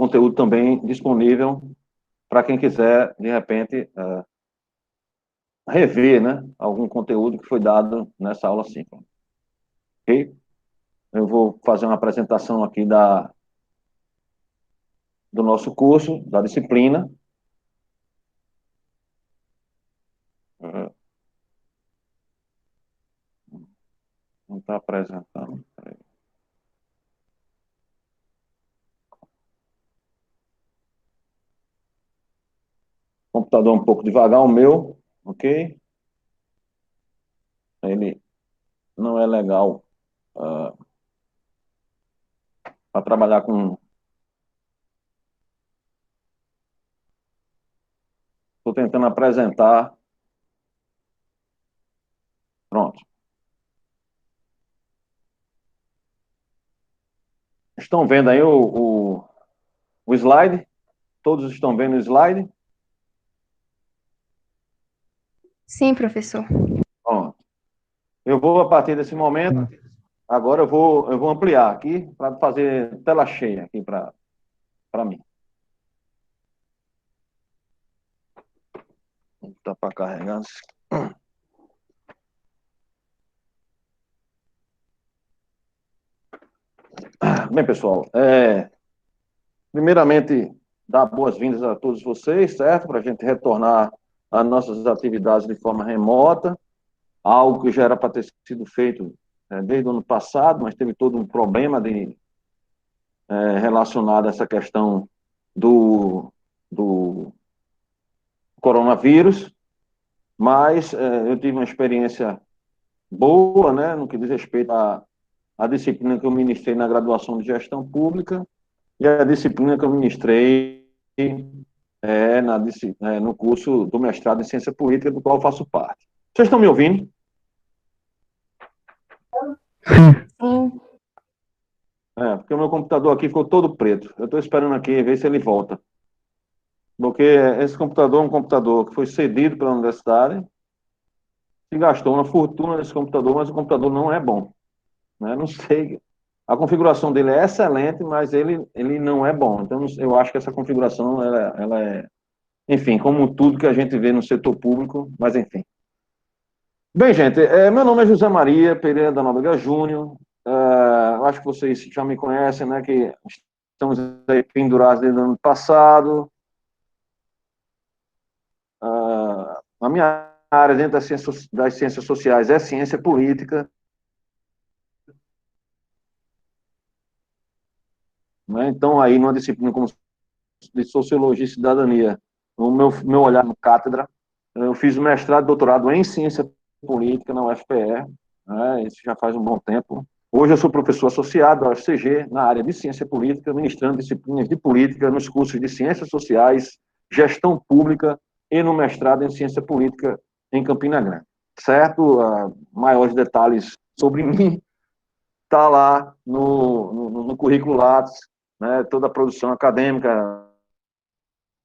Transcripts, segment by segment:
conteúdo também disponível para quem quiser, de repente, rever, né, algum conteúdo que foi dado nessa aula síncrona. Ok? Eu vou fazer uma apresentação aqui do nosso curso, da disciplina. Não está apresentando. O computador um pouco devagar, o meu, ok? Ele não é legal para trabalhar com... Estou tentando apresentar. Pronto. Estão vendo aí o slide? Todos estão vendo o slide? Sim, professor. Pronto. Eu vou, a partir desse momento, agora eu vou ampliar aqui para fazer tela cheia aqui para mim. Está para carregar. Bem, pessoal, primeiramente, dar boas-vindas a todos vocês, certo? Para a gente retornar às nossas atividades de forma remota, algo que já era para ter sido feito desde o ano passado, mas teve todo um problema relacionado a essa questão do coronavírus, mas eu tive uma experiência boa, né, no que diz respeito à disciplina que eu ministrei na graduação de gestão pública e a disciplina que eu ministrei no curso do mestrado em ciência política, do qual eu faço parte. Vocês estão me ouvindo? Sim. Porque o meu computador aqui ficou todo preto. Eu estou esperando aqui ver se ele volta. Porque esse computador é um computador que foi cedido pela universidade, se gastou uma fortuna nesse computador, mas o computador não é bom. Né? Não sei. A configuração dele é excelente, mas ele não é bom. Então, eu acho que essa configuração, ela é, enfim, como tudo que a gente vê no setor público, mas enfim. Bem, gente, meu nome é José Maria Pereira da Nóbrega Júnior. Acho que vocês já me conhecem, né? Que estamos aí pendurados desde o ano passado. A minha área dentro das ciências sociais é ciência política. Né? Então, aí, numa disciplina como de Sociologia e Cidadania, o meu olhar no cátedra, eu fiz o mestrado e doutorado em Ciência Política na UFPE, né? Isso já faz um bom tempo. Hoje eu sou professor associado da UFCG na área de Ciência Política, ministrando disciplinas de política nos cursos de Ciências Sociais, Gestão Pública e no mestrado em Ciência Política em Campina Grande. Certo? Maiores detalhes sobre mim está lá no currículo Lattes, né? Toda a produção acadêmica,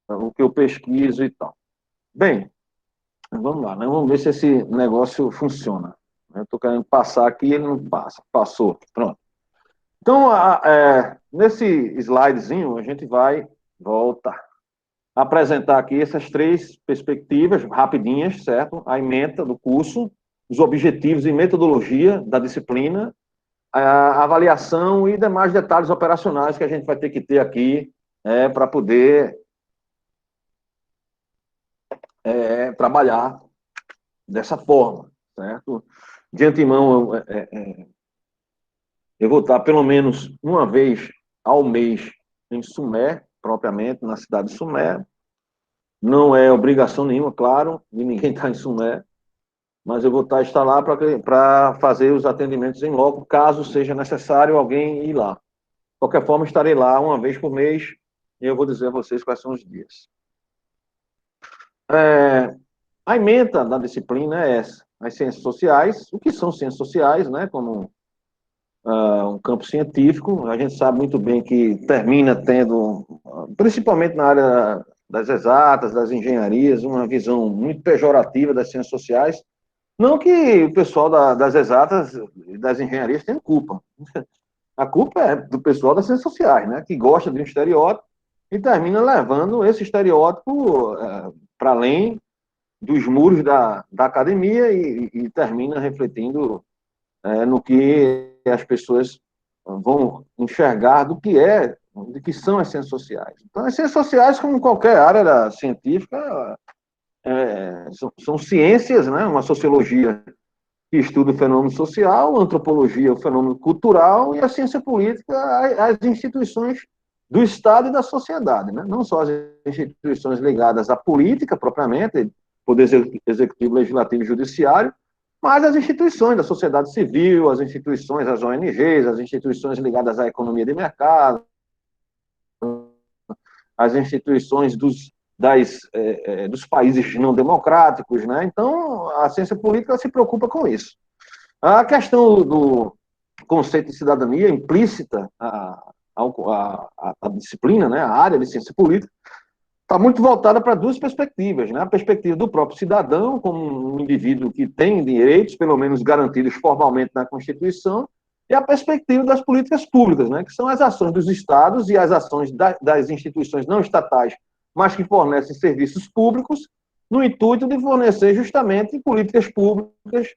o que eu pesquiso e tal. Bem, vamos lá, né? Vamos ver se esse negócio funciona. Eu estou querendo passar aqui e ele não passa. Passou, pronto. Então, nesse slidezinho, a gente vai voltar apresentar aqui essas três perspectivas rapidinhas, certo? A ementa do curso, os objetivos e metodologia da disciplina, a avaliação e demais detalhes operacionais que a gente vai ter que ter aqui para poder trabalhar dessa forma, certo? De antemão, eu vou estar pelo menos uma vez ao mês em Sumé, propriamente, na cidade de Sumé. Não é obrigação nenhuma, claro, de ninguém estar em Sumé, mas eu vou estar lá para fazer os atendimentos em loco, caso seja necessário alguém ir lá. De qualquer forma, estarei lá uma vez por mês e eu vou dizer a vocês quais são os dias. A ementa da disciplina é essa. As ciências sociais, o que são ciências sociais, né? Como um campo científico, a gente sabe muito bem que termina tendo, principalmente na área das exatas, das engenharias, uma visão muito pejorativa das ciências sociais. Não que o pessoal das exatas e das engenharias tenha culpa. A culpa é do pessoal das ciências sociais, né? Que gosta de um estereótipo e termina levando esse estereótipo para além dos muros da academia e termina refletindo no que as pessoas vão enxergar do que são as ciências sociais. Então, as ciências sociais, como qualquer área científica, são ciências, né? Uma sociologia que estuda o fenômeno social, a antropologia, o fenômeno cultural, e a ciência política, as instituições do Estado e da sociedade, né? Não só as instituições ligadas à política propriamente, poder executivo, legislativo e judiciário, mas as instituições da sociedade civil, as instituições, as ONGs, as instituições ligadas à economia de mercado, as instituições dos países não democráticos, né? Então, a ciência política se preocupa com isso. A questão do conceito de cidadania implícita à disciplina, né? A área de ciência política, está muito voltada para duas perspectivas, né? A perspectiva do próprio cidadão, como um indivíduo que tem direitos, pelo menos garantidos formalmente na Constituição, e a perspectiva das políticas públicas, né? Que são as ações dos estados e as ações das instituições não estatais, mas que fornecem serviços públicos, no intuito de fornecer justamente políticas públicas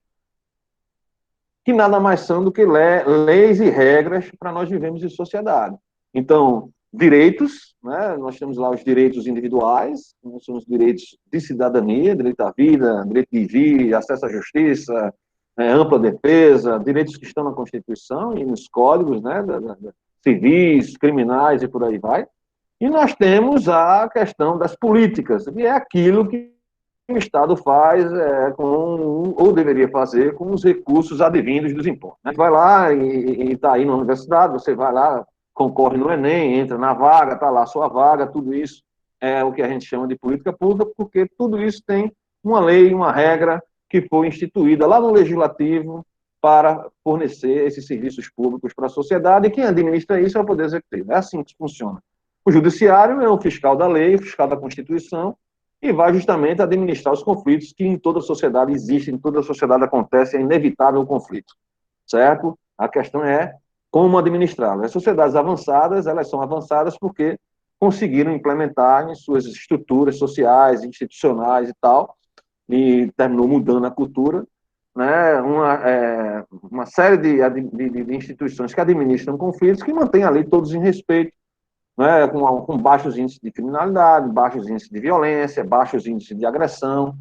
que nada mais são do que leis e regras para nós vivemos em sociedade. Então, direitos, né? Nós temos lá os direitos individuais, nós temos direitos de cidadania, direito à vida, direito de vir, acesso à justiça, ampla defesa, direitos que estão na Constituição e nos códigos, né? Civis, criminais e por aí vai. E nós temos a questão das políticas, que é aquilo que o Estado faz ou deveria fazer com os recursos advindos dos impostos. Né? Vai lá e está aí na universidade, você vai lá, concorre no Enem, entra na vaga, está lá a sua vaga, tudo isso é o que a gente chama de política pública, porque tudo isso tem uma lei, uma regra que foi instituída lá no Legislativo para fornecer esses serviços públicos para a sociedade, e quem administra isso é o Poder Executivo. É assim que funciona. O Judiciário é o fiscal da lei, o fiscal da Constituição, e vai justamente administrar os conflitos que em toda a sociedade existem, em toda a sociedade acontece, é inevitável o conflito, certo? A questão é como administrá-lo. As sociedades avançadas, elas são avançadas porque conseguiram implementar em suas estruturas sociais, institucionais e tal, e terminou mudando a cultura, né? Uma série de instituições que administram conflitos, que mantêm ali todos em respeito, né, com baixos índices de criminalidade, baixos índices de violência, baixos índices de agressão,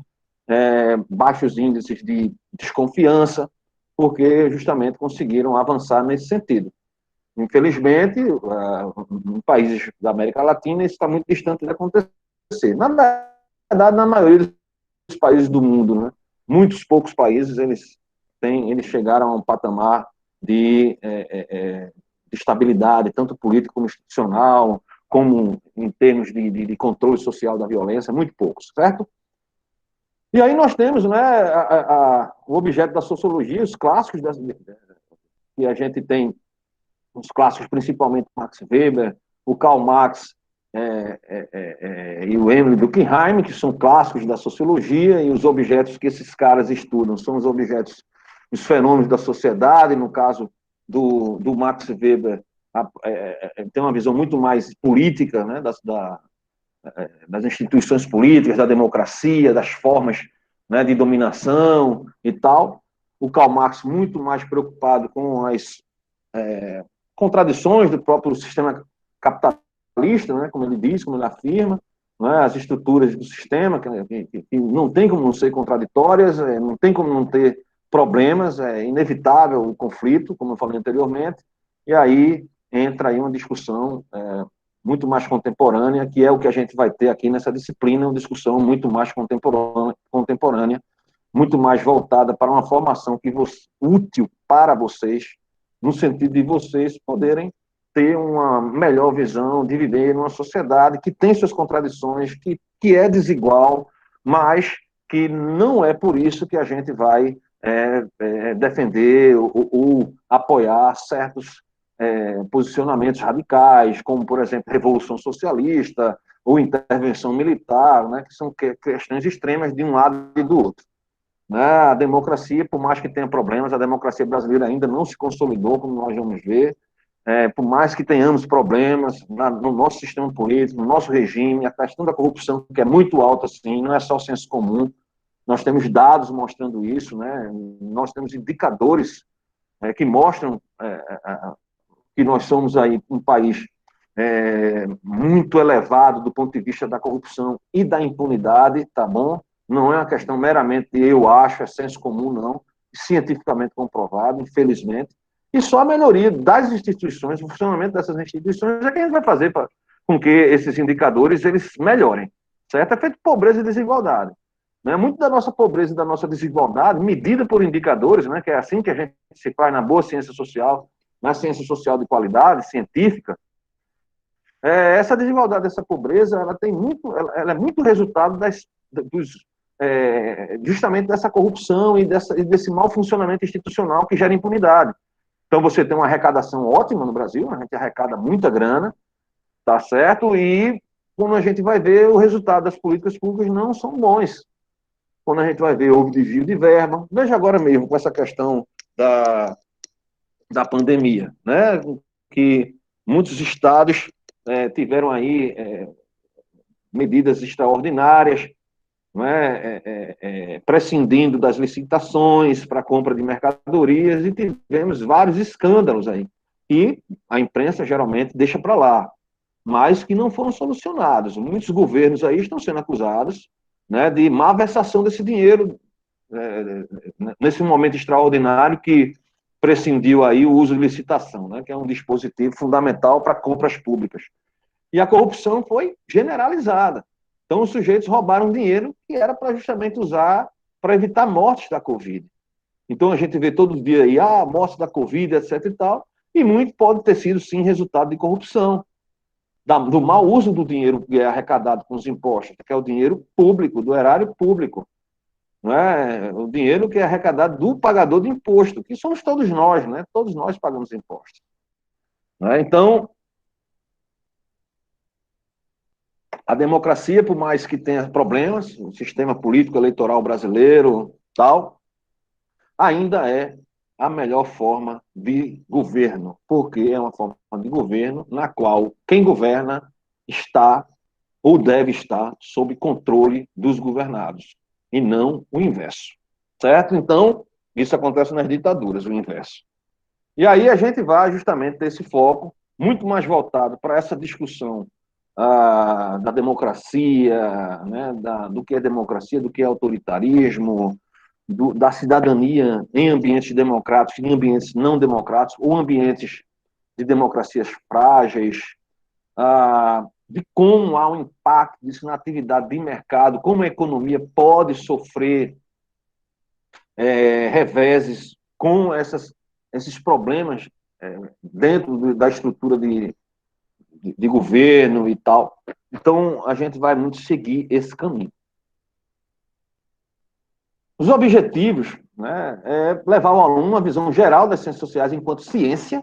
baixos índices de desconfiança, porque justamente conseguiram avançar nesse sentido. Infelizmente, em países da América Latina, isso está muito distante de acontecer. Na verdade, na maioria dos países do mundo, né, muitos poucos países, eles chegaram a um patamar de estabilidade, tanto política como institucional, como em termos de controle social da violência, muito poucos, certo? E aí nós temos, né, o objeto da sociologia, os clássicos, que a gente tem, os clássicos principalmente Max Weber, o Karl Marx e o Emile Durkheim, que são clássicos da sociologia, e os objetos que esses caras estudam são os objetos, os fenômenos da sociedade, no caso do Max Weber, tem uma visão muito mais política, né, das instituições políticas, da democracia, das formas, né, de dominação e tal. O Karl Marx muito mais preocupado com as contradições do próprio sistema capitalista, né, como ele diz, como ele afirma, né, as estruturas do sistema, que não tem como não ser contraditórias, não tem como não ter problemas, é inevitável o conflito, como eu falei anteriormente, e aí entra aí uma discussão muito mais contemporânea, que é o que a gente vai ter aqui nessa disciplina, uma discussão muito mais contemporânea, muito mais voltada para uma formação útil para vocês, no sentido de vocês poderem ter uma melhor visão de viver numa sociedade que tem suas contradições, que é desigual, mas que não é por isso que a gente vai defender ou apoiar certos posicionamentos radicais, como, por exemplo, revolução socialista ou intervenção militar, né, que são questões extremas de um lado e do outro. Né? A democracia, por mais que tenha problemas, a democracia brasileira ainda não se consolidou, como nós vamos ver. por mais que tenhamos problemas no nosso sistema político, no nosso regime, a questão da corrupção, que é muito alta, sim, não é só senso comum, nós temos dados mostrando isso, né? Nós temos indicadores que mostram que nós somos aí um país muito elevado do ponto de vista da corrupção e da impunidade, tá bom? Não é uma questão meramente de eu acho, é senso comum, não, cientificamente comprovado, infelizmente, e só a melhoria das instituições, o funcionamento dessas instituições é que a gente vai fazer com que esses indicadores eles melhorem, certo? É feito pobreza e desigualdade. Né? Muito da nossa pobreza e da nossa desigualdade, medida por indicadores, né, que é assim que a gente se faz na boa ciência social, na ciência social de qualidade, científica, essa desigualdade, essa pobreza, ela é muito resultado justamente dessa corrupção e desse mau funcionamento institucional que gera impunidade. Então, você tem uma arrecadação ótima no Brasil, a gente arrecada muita grana, tá certo? E quando a gente vai ver, o resultado das políticas públicas não são bons. Quando a gente vai ver, houve desvio de verba. Veja agora mesmo, com essa questão da pandemia, né? Que muitos estados tiveram aí medidas extraordinárias, né? Prescindindo das licitações para compra de mercadorias, e tivemos vários escândalos aí. E a imprensa geralmente deixa para lá, mas que não foram solucionados. Muitos governos aí estão sendo acusados, né, de malversação desse dinheiro, nesse momento extraordinário que prescindiu aí o uso de licitação, né, que é um dispositivo fundamental para compras públicas. E a corrupção foi generalizada. Então, os sujeitos roubaram dinheiro que era para justamente usar para evitar mortes da Covid. Então, a gente vê todo dia aí, morte da Covid, etc e tal, e muito pode ter sido, sim, resultado de corrupção, do mau uso do dinheiro que é arrecadado com os impostos, que é o dinheiro público, do erário público. Não é? O dinheiro que é arrecadado do pagador de imposto, que somos todos nós, né? Todos nós pagamos impostos. Não é? Então, a democracia, por mais que tenha problemas, o sistema político eleitoral brasileiro, tal, ainda é a melhor forma de governo, porque é uma forma de governo na qual quem governa está ou deve estar sob controle dos governados, e não o inverso. Certo? Então, isso acontece nas ditaduras, o inverso. E aí a gente vai justamente ter esse foco muito mais voltado para essa discussão da democracia, né, do que é democracia, do que é autoritarismo, da cidadania em ambientes democráticos, em ambientes não democráticos, ou ambientes de democracias frágeis, de como há um impacto disso na atividade de mercado, como a economia pode sofrer reveses com esses problemas dentro da estrutura de governo e tal. Então, a gente vai muito seguir esse caminho. Os objetivos, né, é levar ao aluno uma visão geral das ciências sociais enquanto ciência,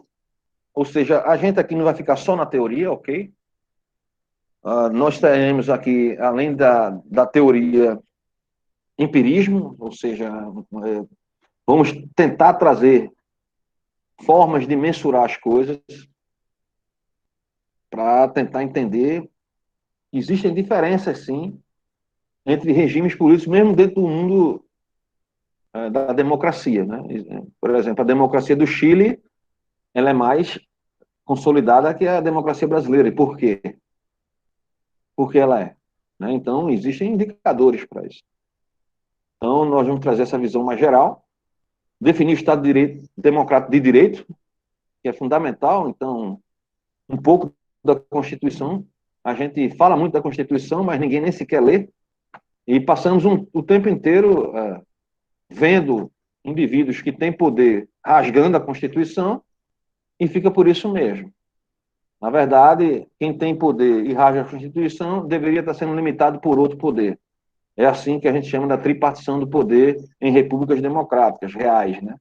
ou seja, a gente aqui não vai ficar só na teoria, ok? Nós teremos aqui, além da teoria, empirismo, ou seja, vamos tentar trazer formas de mensurar as coisas para tentar entender que existem diferenças, sim, entre regimes políticos, mesmo dentro do mundo da democracia, né? Por exemplo, a democracia do Chile, ela é mais consolidada que a democracia brasileira. E por quê? Porque ela é. Né? Então, existem indicadores para isso. Então, nós vamos trazer essa visão mais geral, definir o Estado de Direito, democrático de direito, que é fundamental. Então, um pouco da Constituição. A gente fala muito da Constituição, mas ninguém nem sequer lê. E passamos o tempo inteiro vendo indivíduos que têm poder rasgando a Constituição e fica por isso mesmo. Na verdade, quem tem poder e rasga a Constituição deveria estar sendo limitado por outro poder. É assim que a gente chama da tripartição do poder em repúblicas democráticas, reais, né?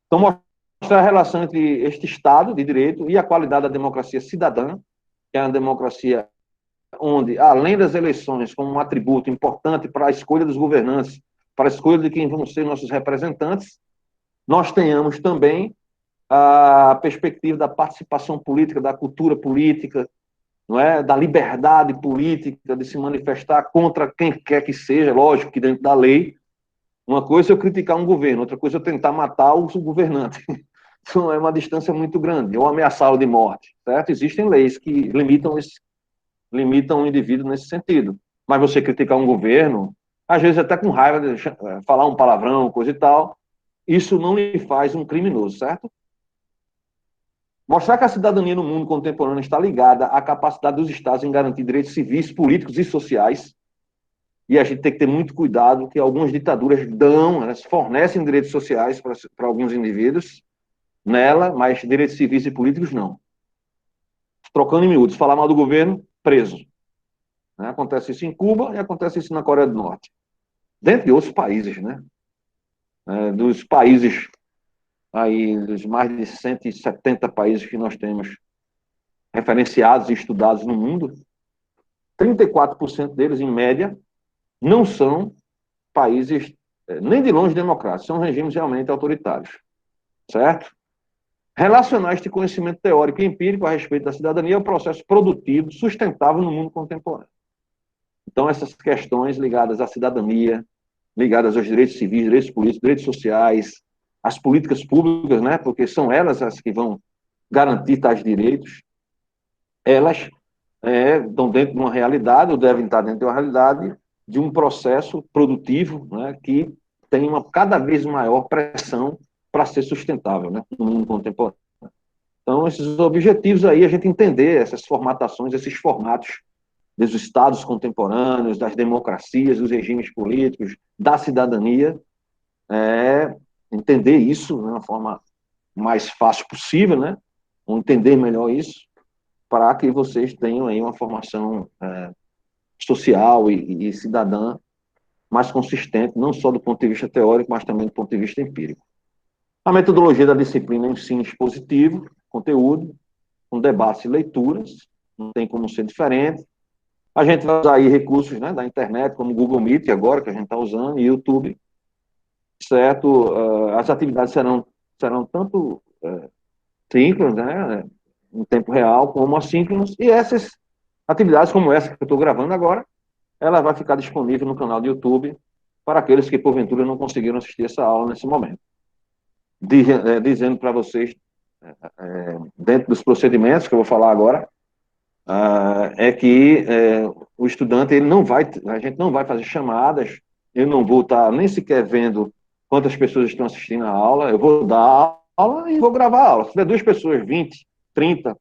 Então, mostrar a relação entre este Estado de Direito e a qualidade da democracia cidadã, que é uma democracia onde, além das eleições como um atributo importante para a escolha dos governantes, para a escolha de quem vão ser nossos representantes, nós tenhamos também a perspectiva da participação política, da cultura política, não é? Da liberdade política, de se manifestar contra quem quer que seja, lógico que dentro da lei. Uma coisa é eu criticar um governo, outra coisa é eu tentar matar o governante. Isso é uma distância muito grande, ou ameaçá-lo de morte, certo? Existem leis que limitam o indivíduo nesse sentido. Mas você criticar um governo, às vezes até com raiva, de falar um palavrão, coisa e tal, isso não lhe faz um criminoso, certo? Mostrar que a cidadania no mundo contemporâneo está ligada à capacidade dos Estados em garantir direitos civis, políticos e sociais. E a gente tem que ter muito cuidado, que algumas ditaduras elas fornecem direitos sociais para alguns indivíduos nela, mas direitos civis e políticos não. Trocando em miúdos, falar mal do governo, preso. Né? Acontece isso em Cuba e acontece isso na Coreia do Norte. Dentre outros países, né? Dos países aí, dos mais de 170 países que nós temos referenciados e estudados no mundo, 34% deles, em média, não são países nem de longe democráticos, são regimes realmente autoritários, certo? Relacionar este conhecimento teórico e empírico a respeito da cidadania ao processo produtivo sustentável no mundo contemporâneo. Então, essas questões ligadas à cidadania, ligadas aos direitos civis, direitos políticos, direitos sociais, as políticas públicas, né, porque são elas as que vão garantir tais direitos, elas estão dentro de uma realidade, ou devem estar dentro de uma realidade, de um processo produtivo, né, que tem uma cada vez maior pressão para ser sustentável, né, no mundo contemporâneo. Então, esses objetivos aí, a gente entender essas formatações, esses formatos dos estados contemporâneos, das democracias, dos regimes políticos, da cidadania, entender isso de uma forma mais fácil possível, né? Ou entender melhor isso, para que vocês tenham aí uma formação social e cidadã mais consistente, não só do ponto de vista teórico, mas também do ponto de vista empírico. A metodologia da disciplina é ensino expositivo, conteúdo, com debates e leituras, não tem como ser diferente. A gente vai usar aí recursos, né, da internet, como o Google Meet, agora, que a gente está usando, e YouTube, certo? As atividades serão tanto síncronas, né, em tempo real, como assíncronas, e essas atividades, como essa que eu estou gravando agora, ela vai ficar disponível no canal do YouTube para aqueles que, porventura, não conseguiram assistir essa aula nesse momento. Dizendo para vocês, dentro dos procedimentos que eu vou falar agora, que o estudante, a gente não vai fazer chamadas, eu não vou estar nem sequer vendo quantas pessoas estão assistindo a aula, eu vou dar a aula e vou gravar a aula. Se tiver 2 pessoas, 20, 30,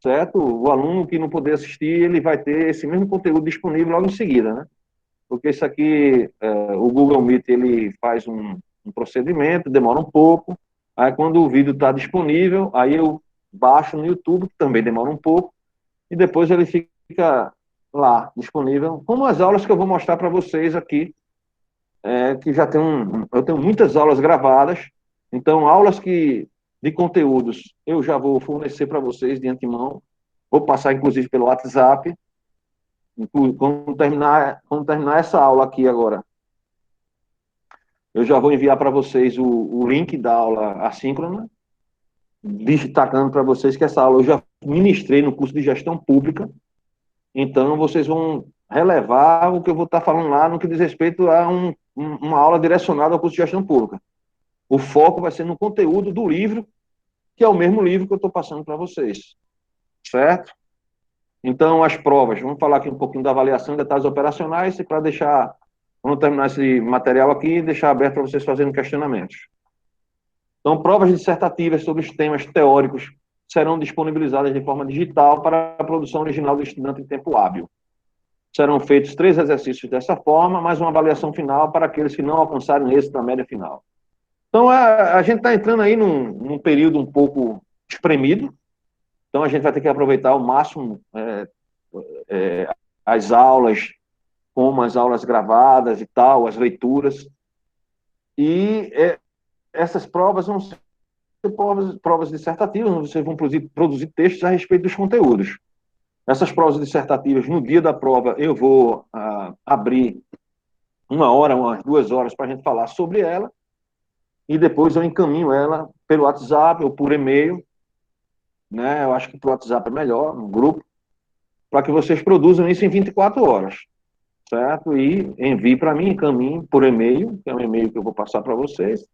certo? O aluno que não puder assistir, ele vai ter esse mesmo conteúdo disponível logo em seguida, né? Porque isso aqui, o Google Meet, ele faz um procedimento, demora um pouco, aí quando o vídeo está disponível, aí eu baixo no YouTube, que também demora um pouco, e depois ele fica lá, disponível, como as aulas que eu vou mostrar para vocês aqui, que já eu tenho muitas aulas gravadas, então aulas de conteúdos eu já vou fornecer para vocês de antemão, vou passar inclusive pelo WhatsApp, quando terminar essa aula aqui agora, eu já vou enviar para vocês o link da aula assíncrona, destacando para vocês que essa aula eu já ministrei no curso de gestão pública, então vocês vão relevar o que eu vou estar falando lá no que diz respeito a uma aula direcionada ao curso de gestão pública. O foco vai ser no conteúdo do livro, que é o mesmo livro que eu estou passando para vocês, certo? Então, as provas, vamos falar aqui um pouquinho da avaliação, detalhes operacionais, e para deixar, vamos terminar esse material aqui e deixar aberto para vocês fazerem questionamentos. Então, provas dissertativas sobre os temas teóricos serão disponibilizadas de forma digital para a produção original do estudante em tempo hábil. Serão feitos 3 exercícios dessa forma, mais uma avaliação final para aqueles que não alcançarem êxito na média final. Então, a gente está entrando aí num período um pouco espremido, então a gente vai ter que aproveitar ao máximo as aulas, como as aulas gravadas e tal, as leituras, e essas provas vão ser provas dissertativas, onde vocês vão produzir textos a respeito dos conteúdos. Essas provas dissertativas, no dia da prova, eu vou abrir 1 hora, umas 2 horas para a gente falar sobre ela, e depois eu encaminho ela pelo WhatsApp ou por e-mail, né? Eu acho que pelo WhatsApp é melhor, no grupo, para que vocês produzam isso em 24 horas, certo? E envie para mim, encaminhe por e-mail, que é um e-mail que eu vou passar para vocês,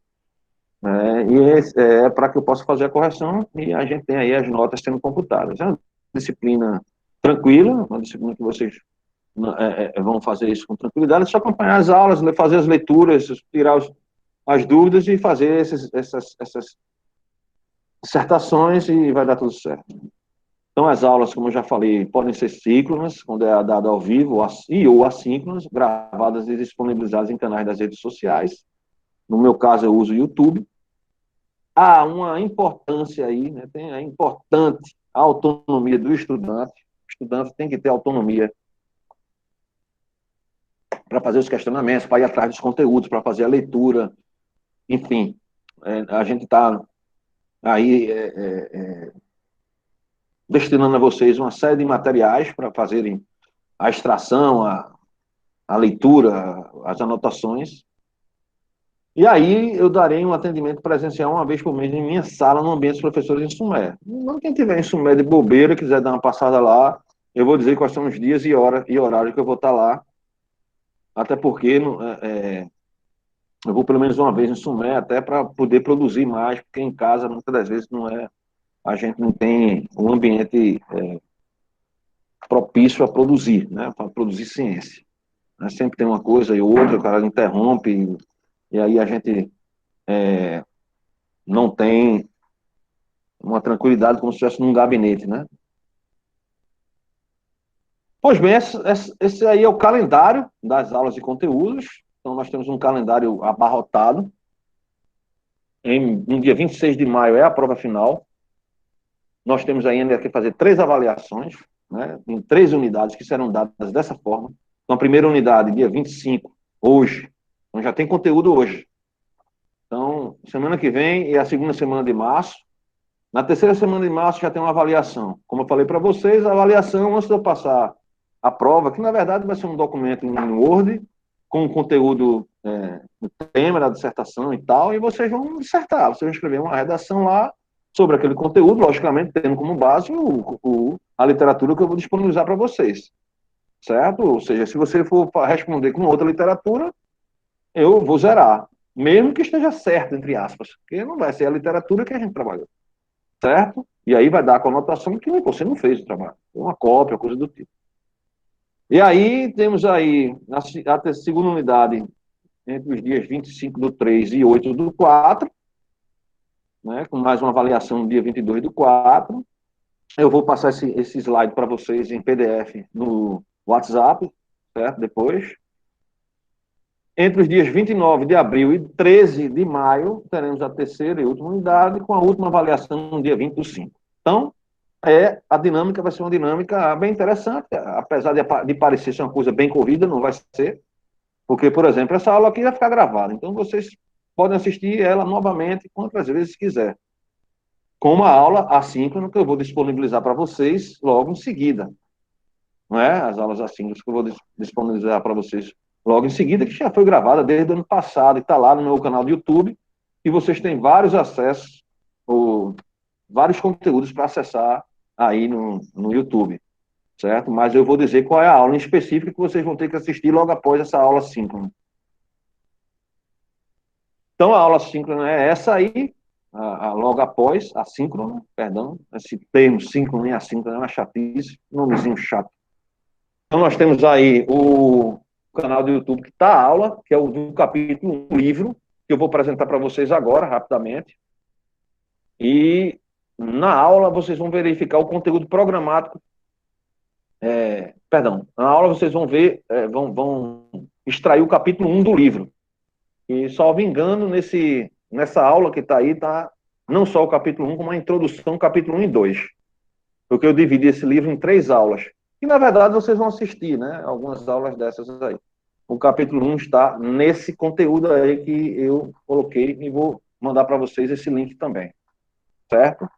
e é para que eu possa fazer a correção e a gente tem aí as notas sendo computadas. É uma disciplina tranquila, uma disciplina que vocês vão fazer isso com tranquilidade, é só acompanhar as aulas, fazer as leituras, tirar as dúvidas e fazer essas dissertações e vai dar tudo certo. Então, as aulas, como eu já falei, podem ser síncronas, quando é dada ao vivo, ou assíncronas, gravadas e disponibilizadas em canais das redes sociais. No meu caso, eu uso o YouTube. Há uma importância aí, né? Tem a importante autonomia do estudante. O estudante tem que ter autonomia para fazer os questionamentos, para ir atrás dos conteúdos, para fazer a leitura, enfim. A gente está aí destinando a vocês uma série de materiais para fazerem a extração, a leitura, as anotações. E aí eu darei um atendimento presencial uma vez por mês em minha sala, no ambiente dos professores em Sumé. Não quem tiver em Sumé de bobeira, quiser dar uma passada lá, eu vou dizer quais são os dias e horário que eu vou estar lá. Até porque eu vou pelo menos uma vez em Sumé, até para poder produzir mais, porque em casa muitas das vezes não é, a gente não tem um ambiente propício a produzir, né, para produzir ciência. Né? Sempre tem uma coisa e outra, o cara interrompe, e aí a gente não tem uma tranquilidade como se estivesse num gabinete, né? Pois bem, esse aí é o calendário das aulas e conteúdos. Então, nós temos um calendário abarrotado. No dia 26 de maio é a prova final. Nós temos ainda que fazer 3 avaliações, né, em 3 unidades que serão dadas dessa forma. Então, a primeira unidade, dia 25, hoje. Então, já tem conteúdo hoje. Então, semana que vem e a segunda semana de março. Na terceira semana de março já tem uma avaliação. Como eu falei para vocês, a avaliação, antes de eu passar a prova, que na verdade vai ser um documento em Word, com o conteúdo, o tema da dissertação e tal, e vocês vão dissertar, vocês vão escrever uma redação lá sobre aquele conteúdo, logicamente, tendo como base a literatura que eu vou disponibilizar para vocês, certo? Ou seja, se você for responder com outra literatura, eu vou zerar, mesmo que esteja certo, entre aspas, porque não vai ser a literatura que a gente trabalhou, certo? E aí vai dar a conotação que você não fez o trabalho, uma cópia, coisa do tipo. E aí temos aí a segunda unidade entre os dias 25 do 3 e 8 do 4, né, com mais uma avaliação no dia 22 do 4. Eu vou passar esse slide para vocês em PDF no WhatsApp, certo? Depois. Entre os dias 29 de abril e 13 de maio, teremos a terceira e última unidade, com a última avaliação no dia 20 do 5. Então, a dinâmica vai ser uma dinâmica bem interessante, apesar de parecer ser uma coisa bem corrida, não vai ser, porque, por exemplo, essa aula aqui vai ficar gravada, então vocês podem assistir ela novamente quantas vezes quiser, com uma aula assíncrona que eu vou disponibilizar para vocês logo em seguida, não é? As aulas assíncronas que eu vou disponibilizar para vocês logo em seguida, que já foi gravada desde o ano passado e está lá no meu canal do YouTube, e vocês têm vários acessos, ou vários conteúdos para acessar aí no YouTube, certo? Mas eu vou dizer qual é a aula em específico que vocês vão ter que assistir logo após essa aula síncrona. Então, a aula síncrona é essa aí, logo após, a síncrona, perdão, esse termo síncrono e assíncrono é uma chatice, nomezinho chato. Então, nós temos aí o canal do YouTube que está a aula, que é o do capítulo 1, livro, que eu vou apresentar para vocês agora, rapidamente. E na aula vocês vão verificar o conteúdo programático. Perdão, na aula vocês vão ver, vão extrair o capítulo 1 do livro. E, salvo engano, nessa aula que está aí, está não só o capítulo 1, como a introdução, capítulo 1 e 2. Porque eu dividi esse livro em 3 aulas. E, na verdade, vocês vão assistir, né? Algumas aulas dessas aí. O capítulo 1 está nesse conteúdo aí que eu coloquei e vou mandar para vocês esse link também. Certo?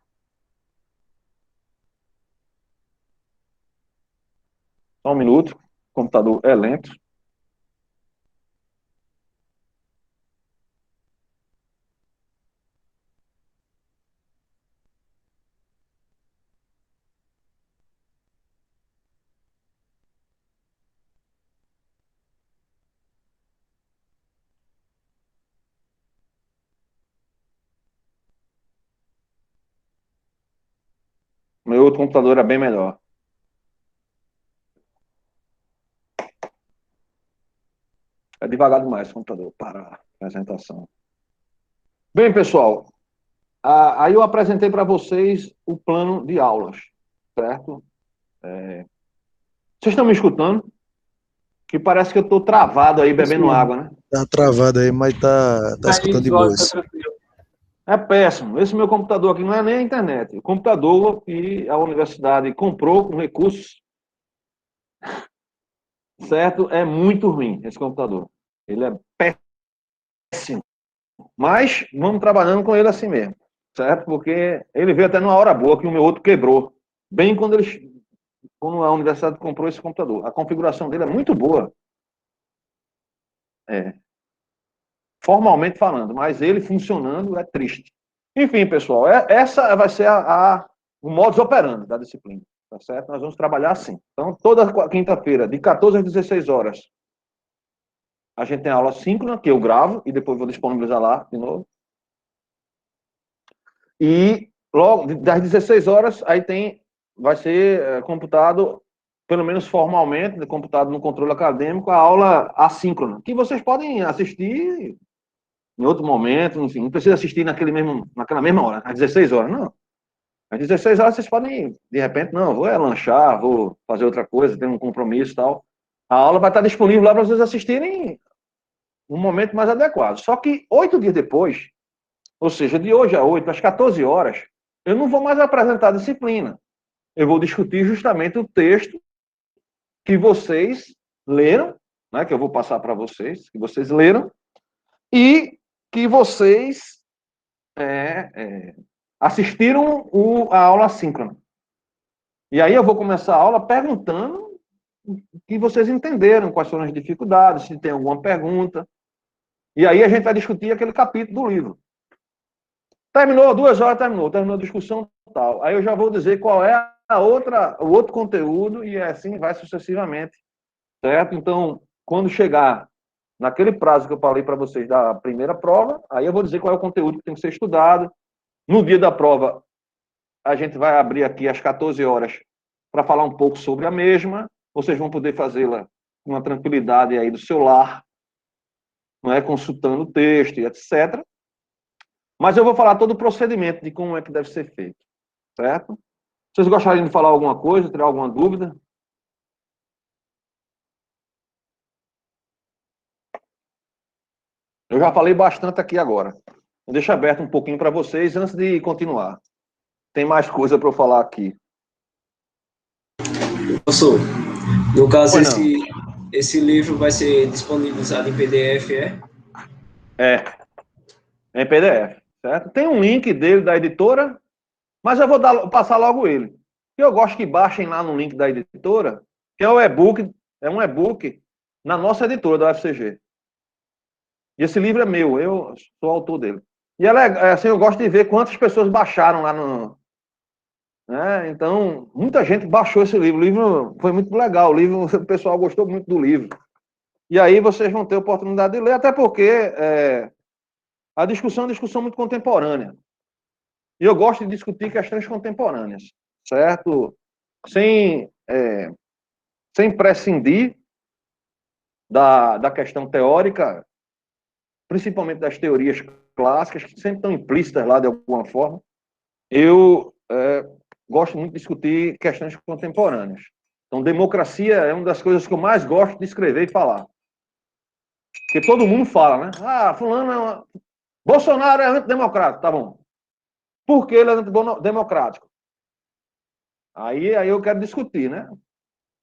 Só um minuto. O computador é lento. Meu outro computador era bem melhor. É devagar demais o computador para a apresentação. Bem, pessoal, aí eu apresentei para vocês o plano de aulas, certo? Vocês estão me escutando? Que parece que eu estou travado aí bebendo Sim, água, né? tá travado aí, mas tá escutando de Isso, ó, tá boas. tranquilo. É péssimo. Esse meu computador aqui não é nem a internet. O computador que a universidade comprou com recursos, certo? É muito ruim esse computador. Ele é péssimo. Mas vamos trabalhando com ele assim mesmo, certo? Porque ele veio até numa hora boa que o meu outro quebrou. Bem quando a universidade comprou esse computador. A configuração dele é muito boa. É, formalmente falando, mas ele funcionando é triste. Enfim, pessoal, essa vai ser o modus operandi da disciplina, tá certo? Nós vamos trabalhar assim. Então, toda quinta-feira, de 14 às 16 horas, a gente tem aula síncrona, que eu gravo, e depois vou disponibilizar lá de novo. E logo, das 16 horas, vai ser computado, pelo menos formalmente, computado no controle acadêmico, a aula assíncrona, que vocês podem assistir em outro momento, enfim, não precisa assistir naquela mesma hora, às 16 horas, não. Às 16 horas vocês podem, de repente, não, vou lanchar, vou fazer outra coisa, tenho um compromisso e tal. A aula vai estar disponível lá para vocês assistirem no momento mais adequado. Só que 8 dias depois, ou seja, de hoje a 8 às 14 horas, eu não vou mais apresentar a disciplina. Eu vou discutir justamente o texto que vocês leram, né, que eu vou passar para vocês, que vocês leram, e que vocês assistiram a aula assíncrona. E aí eu vou começar a aula perguntando o que vocês entenderam, quais foram as dificuldades, se tem alguma pergunta. E aí a gente vai discutir aquele capítulo do livro. Terminou, 2 horas, terminou a discussão tal. Aí eu já vou dizer qual é o outro conteúdo e assim vai sucessivamente, certo? Então, quando chegar naquele prazo que eu falei para vocês da primeira prova, aí eu vou dizer qual é o conteúdo que tem que ser estudado. No dia da prova, a gente vai abrir aqui às 14 horas para falar um pouco sobre a mesma. Vocês vão poder fazê-la com uma tranquilidade aí do seu lar, não é? Consultando o texto e etc. Mas eu vou falar todo o procedimento de como é que deve ser feito, certo? Vocês gostariam de falar alguma coisa, tirar alguma dúvida? Eu já falei bastante aqui agora. Eu deixo aberto um pouquinho para vocês antes de continuar. Tem mais coisa para eu falar aqui. Professor, no caso, Pois não. esse livro vai ser disponibilizado em PDF, é? É em PDF, certo? Tem um link dele da editora, mas eu vou passar logo ele. Eu gosto que baixem lá no link da editora, que é um e-book na nossa editora da UFCG. E esse livro é meu, eu sou autor dele. E assim, eu gosto de ver quantas pessoas baixaram lá no. Né? Então, muita gente baixou esse livro. O livro foi muito legal. O pessoal gostou muito do livro. E aí vocês vão ter a oportunidade de ler, até porque a discussão é uma discussão muito contemporânea. E eu gosto de discutir questões contemporâneas, certo? Sem prescindir da questão teórica, principalmente das teorias clássicas, que sempre estão implícitas lá de alguma forma. Eu gosto muito de discutir questões contemporâneas. Então, democracia é uma das coisas que eu mais gosto de escrever e falar. Porque todo mundo fala, né? Ah, fulano Bolsonaro é antidemocrático, tá bom. Por que ele é antidemocrático? Aí eu quero discutir, né?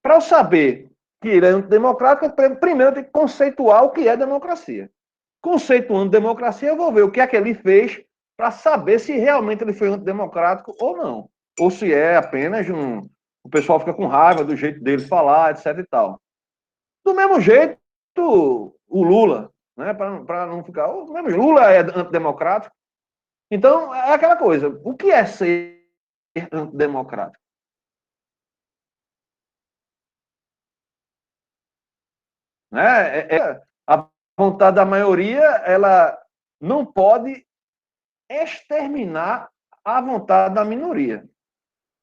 Para eu saber que ele é antidemocrático, primeiro eu tenho que conceituar o que é democracia. Conceituando democracia, eu vou ver o que é que ele fez para saber se realmente ele foi antidemocrático ou não. Ou se é apenas o pessoal fica com raiva do jeito dele falar, etc e tal. Do mesmo jeito, o Lula, né? Para não ficar. O mesmo Lula é antidemocrático. Então, é aquela coisa. O que é ser antidemocrático? Né? A vontade da maioria, ela não pode exterminar a vontade da minoria.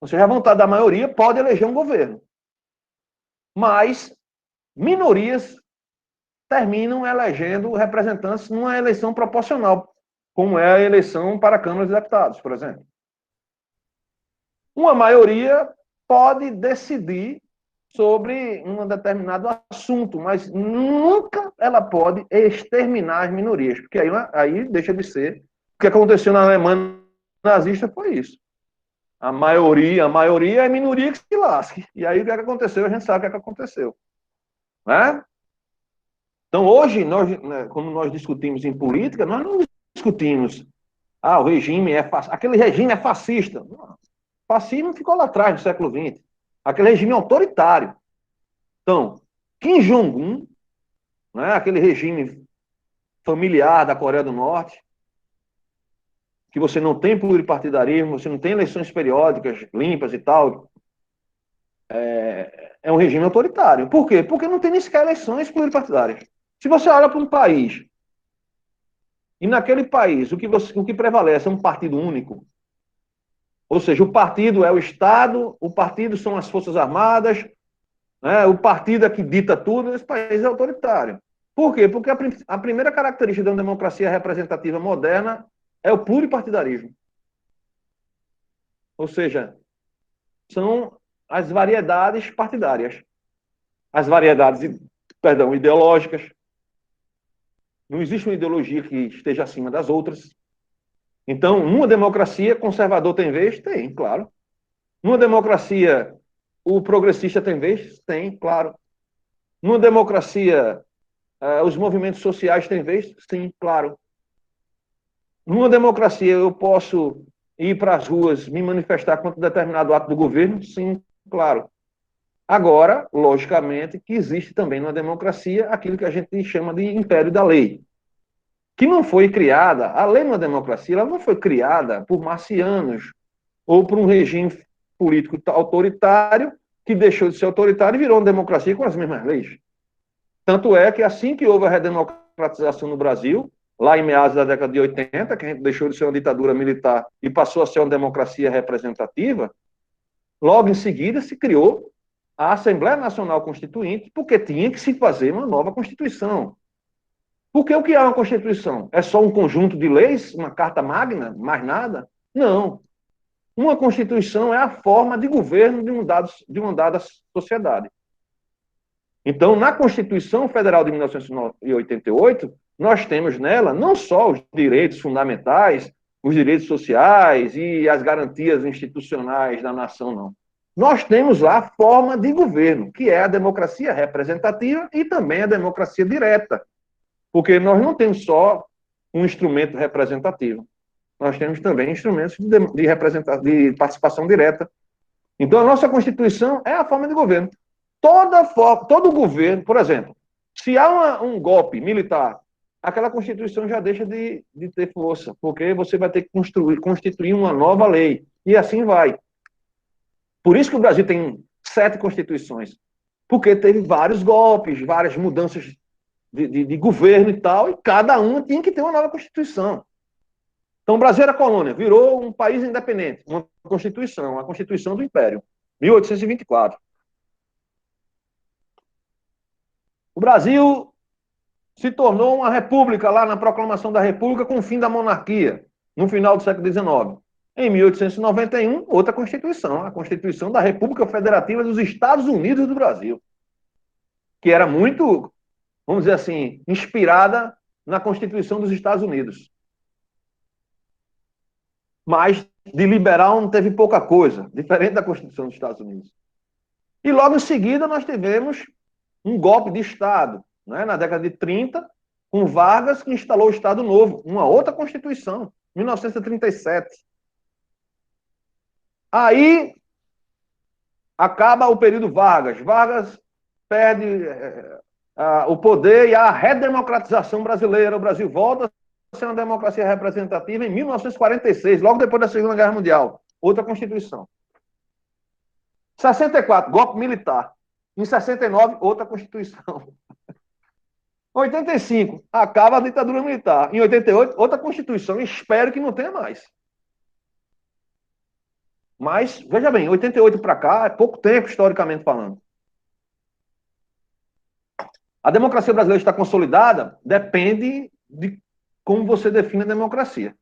Ou seja, a vontade da maioria pode eleger um governo. Mas minorias terminam elegendo representantes numa eleição proporcional, como é a eleição para a Câmara dos Deputados, por exemplo. Uma maioria pode decidir sobre um determinado assunto, mas nunca ela pode exterminar as minorias, porque aí deixa de ser. O que aconteceu na Alemanha nazista foi isso. A maioria é a minoria que se lasque. E aí o que aconteceu? A gente sabe o que aconteceu. Né? Então, hoje, quando nós discutimos em política, nós não discutimos o regime aquele regime é fascista. Não. Fascismo ficou lá atrás, no século XX. Aquele regime autoritário. Então, Kim Jong-un, né, aquele regime familiar da Coreia do Norte, que você não tem pluripartidarismo, você não tem eleições periódicas limpas e tal, é um regime autoritário. Por quê? Porque não tem nem sequer eleições pluripartidárias. Se você olha para um país, e naquele país o que prevalece é um partido único, ou seja, o partido é o Estado, o partido são as Forças Armadas, né, o partido é que dita tudo, esse país é autoritário. Por quê? Porque a primeira característica de uma democracia representativa moderna é o pluripartidarismo. Ou seja, são as variedades partidárias. As variedades, ideológicas. Não existe uma ideologia que esteja acima das outras. Então, numa democracia, conservador tem vez? Tem, claro. Numa democracia, o progressista tem vez? Tem, claro. Numa democracia, os movimentos sociais têm vez? Sim, claro. Numa democracia, eu posso ir para as ruas, me manifestar contra determinado ato do governo? Sim, claro. Agora, logicamente, que existe também na democracia aquilo que a gente chama de império da lei, que não foi criada, a lei na democracia, ela não foi criada por marcianos ou por um regime político autoritário que deixou de ser autoritário e virou uma democracia com as mesmas leis. Tanto é que assim que houve a redemocratização no Brasil, lá em meados da década de 80, que a gente deixou de ser uma ditadura militar e passou a ser uma democracia representativa, logo em seguida se criou a Assembleia Nacional Constituinte, porque tinha que se fazer uma nova Constituição. Porque o que é uma Constituição? É só um conjunto de leis, uma carta magna, mais nada? Não. Uma Constituição é a forma de governo de uma dada sociedade. Então, na Constituição Federal de 1988, nós temos nela não só os direitos fundamentais, os direitos sociais e as garantias institucionais da nação, não. Nós temos lá a forma de governo, que é a democracia representativa e também a democracia direta. Porque nós não temos só um instrumento representativo. Nós temos também instrumentos de participação direta. Então, a nossa Constituição é a forma de governo. Todo governo, por exemplo, se há um golpe militar, aquela Constituição já deixa de ter força, porque você vai ter que constituir uma nova lei. E assim vai. Por isso que o Brasil tem 7 constituições. Porque teve vários golpes, várias mudanças de governo e tal, e cada uma tinha que ter uma nova Constituição. Então, o Brasil era colônia, virou um país independente, uma Constituição, a Constituição do Império, 1824. O Brasil se tornou uma república lá na proclamação da República com o fim da monarquia, no final do século XIX. Em 1891, outra Constituição, a Constituição da República Federativa dos Estados Unidos do Brasil, que era muito, vamos dizer assim, inspirada na Constituição dos Estados Unidos. Mas de liberal não teve pouca coisa, diferente da Constituição dos Estados Unidos. E logo em seguida nós tivemos um golpe de Estado, né, na década de 30, com Vargas, que instalou o Estado Novo, uma outra Constituição, 1937. Aí acaba o período Vargas. Vargas perde o poder e a redemocratização brasileira. O Brasil volta a ser uma democracia representativa em 1946, logo depois da Segunda Guerra Mundial. Outra Constituição. 64, golpe militar. Em 69, outra Constituição. 85, acaba a ditadura militar. Em 88, outra Constituição. Espero que não tenha mais. Mas, veja bem, 88 para cá é pouco tempo, historicamente falando. A democracia brasileira está consolidada, depende de como você define a democracia.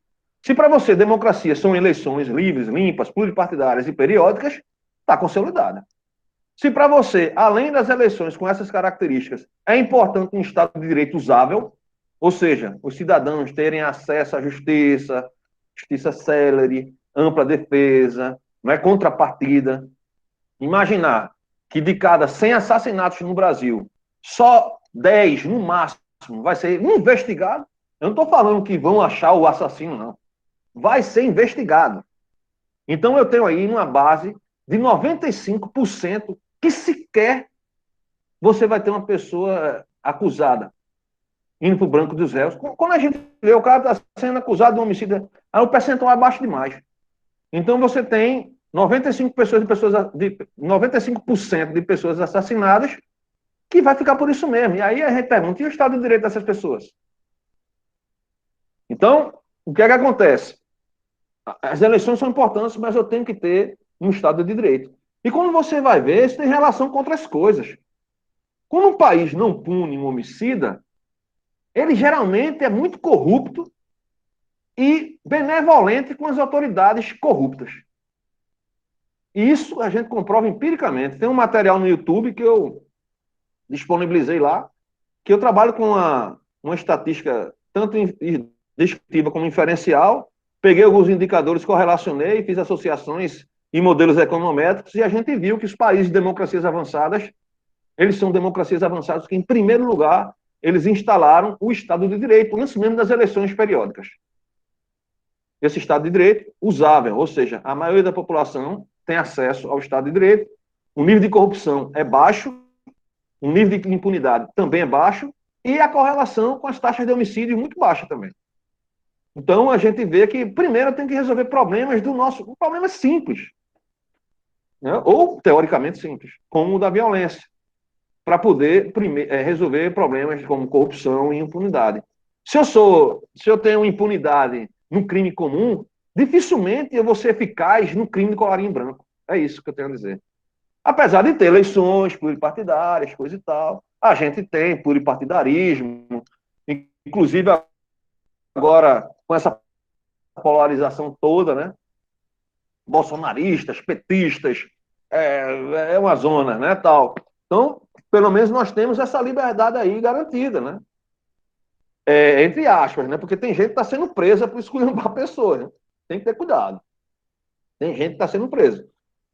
Se para você democracia são eleições livres, limpas, pluripartidárias e periódicas, está consolidada. Se para você, além das eleições com essas características, é importante um Estado de Direito usável, ou seja, os cidadãos terem acesso à justiça, justiça célere, ampla defesa, não é contrapartida. Imaginar que de cada 100 assassinatos no Brasil, só 10, no máximo, vai ser investigado. Eu não estou falando que vão achar o assassino, não. Vai ser investigado. Então, eu tenho aí uma base de 95% que sequer você vai ter uma pessoa acusada indo para o branco dos réus. Quando a gente vê o cara está sendo acusado de um homicídio, aí o percentual é baixo demais. Então, você tem 95% de pessoas assassinadas que vai ficar por isso mesmo. E aí a gente pergunta, e o Estado de Direito dessas pessoas? Então, o que é que acontece? As eleições são importantes, mas eu tenho que ter um Estado de Direito. E quando você vai ver, isso tem relação com outras coisas. Quando um país não pune um homicida, ele geralmente é muito corrupto e benevolente com as autoridades corruptas. E isso a gente comprova empiricamente. Tem um material no YouTube que eu disponibilizei lá, que eu trabalho com uma estatística tanto descritiva como inferencial, peguei alguns indicadores, correlacionei, fiz associações e modelos econométricos, e a gente viu que os países de democracias avançadas, eles são democracias avançadas que, em primeiro lugar, eles instalaram o Estado de Direito, antes mesmo das eleições periódicas. Esse Estado de Direito usável, ou seja, a maioria da população tem acesso ao Estado de Direito, o nível de corrupção é baixo, o nível de impunidade também é baixo, e a correlação com as taxas de homicídio muito baixa também. Então, a gente vê que, primeiro, tem que resolver problemas problemas simples, né? Ou teoricamente simples, como o da violência, para poder resolver problemas como corrupção e impunidade. Se eu tenho impunidade no crime comum, dificilmente eu vou ser eficaz no crime de colarinho branco. É isso que eu tenho a dizer. Apesar de ter eleições pluripartidárias, coisa e tal, a gente tem pluripartidarismo, inclusive agora com essa polarização toda, né? Bolsonaristas, petistas, é uma zona, né, tal. Então, pelo menos nós temos essa liberdade aí garantida, né? Entre aspas, né? Porque tem gente que está sendo presa por esculhambar a pessoa, né? Tem que ter cuidado. Tem gente que está sendo presa.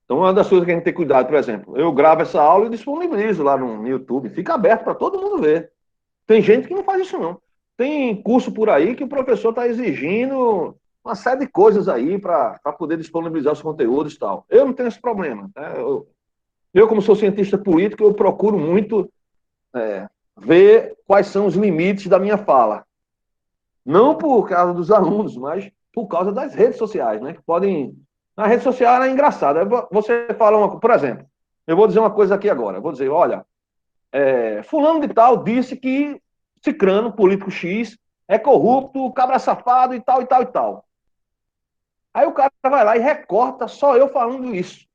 Então, uma das coisas que a gente tem que cuidar, por exemplo, eu gravo essa aula e disponibilizo lá no YouTube. Fica aberto para todo mundo ver. Tem gente que não faz isso, não. Tem curso por aí que o professor está exigindo uma série de coisas aí para poder disponibilizar os conteúdos e tal. Eu não tenho esse problema. Né? Eu, como sou cientista político, eu procuro muito ver quais são os limites da minha fala. Não por causa dos alunos, mas por causa das redes sociais, né? Que podem... Na rede social é engraçado. Você fala por exemplo, eu vou dizer uma coisa aqui agora. Eu vou dizer, olha, fulano de tal disse que cicrano, político X, é corrupto, cabra safado e tal, e tal, e tal. Aí o cara vai lá e recorta só eu falando isso.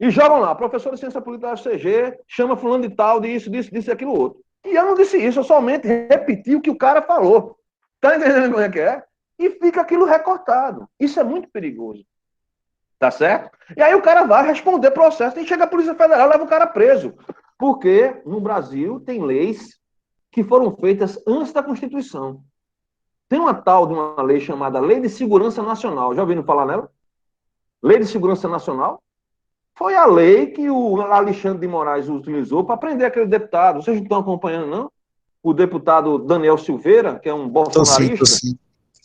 E jogam lá, professor de ciência política da UFCG, chama fulano de tal, disso, e aquilo outro. E eu não disse isso, eu somente repeti o que o cara falou. Tá entendendo como é que é? E fica aquilo recortado. Isso é muito perigoso. Tá certo? E aí o cara vai responder processo e chega a Polícia Federal, leva o cara preso. Porque no Brasil tem leis que foram feitas antes da Constituição. Tem uma tal de uma lei chamada Lei de Segurança Nacional. Já ouviram falar nela? Lei de Segurança Nacional? Foi a lei que o Alexandre de Moraes utilizou para prender aquele deputado. Vocês não estão acompanhando, não? O deputado Daniel Silveira, que é um bolsonarista.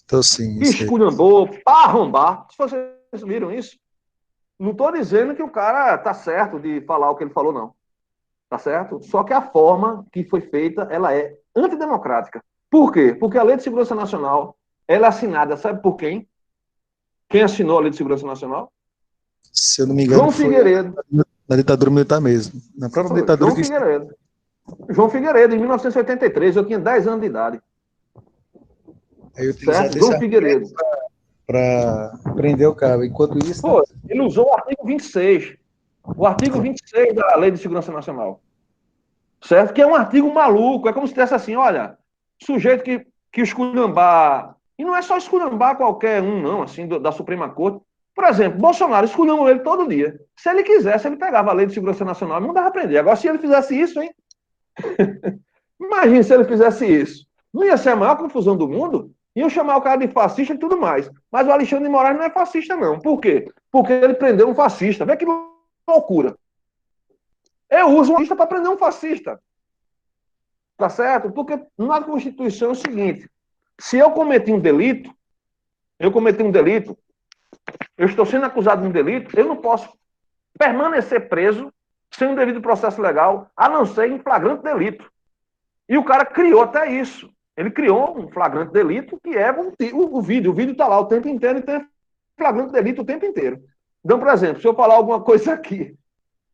Tô sim. Que esculhambou, para arrombar. Se vocês viram isso? Não estou dizendo que o cara está certo de falar o que ele falou, não. Tá certo? Só que a forma que foi feita, ela é antidemocrática. Por quê? Porque a Lei de Segurança Nacional, ela é assinada, sabe por quem? Quem assinou a Lei de Segurança Nacional? Se eu não me engano, João Figueiredo. Na ditadura militar mesmo. Na própria ditadura João Figueiredo. João Figueiredo, em 1983, eu tinha 10 anos de idade. Aí eu certo? João Figueiredo. Para prender o cara. Enquanto isso... Pô, Ele usou o artigo 26. O artigo 26 da Lei de Segurança Nacional. Certo? Que é um artigo maluco. É como se dissesse assim, olha, sujeito que esculhambar... E não é só esculhambar qualquer um, não, assim, da Suprema Corte. Por exemplo, Bolsonaro esculhambou ele todo dia. Se ele quisesse, ele pegava a Lei de Segurança Nacional e não dava prender. Agora, se ele fizesse isso, hein? Imagina se ele fizesse isso. Não ia ser a maior confusão do mundo? Iam chamar o cara de fascista e tudo mais. Mas o Alexandre de Moraes não é fascista, não. Por quê? Porque ele prendeu um fascista. Vê que loucura. Eu uso um fascista para prender um fascista. Tá certo? Porque na Constituição é o seguinte: se eu cometi um delito, eu estou sendo acusado de um delito, eu não posso permanecer preso sem um devido processo legal, a não ser em flagrante delito. E o cara criou até isso. Ele criou um flagrante delito que é o vídeo. O vídeo está lá o tempo inteiro e tem flagrante delito o tempo inteiro. Então, por exemplo, se eu falar alguma coisa aqui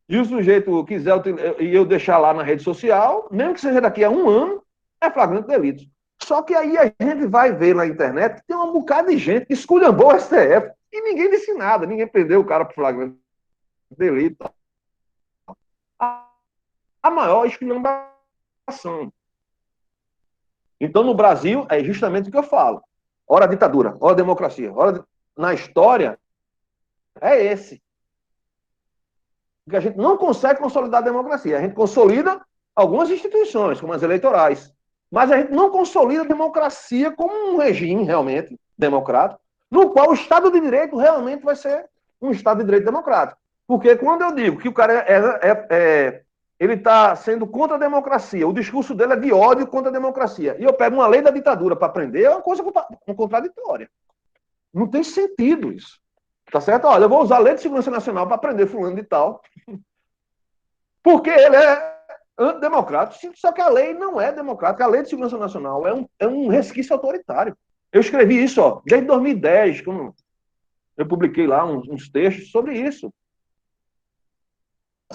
e o sujeito quiser e eu deixar lá na rede social, mesmo que seja daqui a um ano, é flagrante delito. Só que aí a gente vai ver na internet que tem um bocado de gente que esculhambou o STF e ninguém disse nada, ninguém prendeu o cara por flagrante delito. A maior esculhambação. Então, no Brasil, é justamente o que eu falo. Ora ditadura, ora democracia. Na história, é esse. Porque a gente não consegue consolidar a democracia. A gente consolida algumas instituições, como as eleitorais. Mas a gente não consolida a democracia como um regime realmente democrático, no qual o Estado de Direito realmente vai ser um Estado de Direito democrático. Porque quando eu digo que o cara ele está sendo contra a democracia, o discurso dele é de ódio contra a democracia, e eu pego uma lei da ditadura para prender, é uma coisa contraditória. Não tem sentido isso. Tá certo? Olha, eu vou usar a Lei de Segurança Nacional para prender fulano de tal, porque ele é antidemocrático, só que a lei não é democrática. A Lei de Segurança Nacional é um resquício autoritário. Eu escrevi isso, desde 2010, quando eu publiquei lá uns textos sobre isso.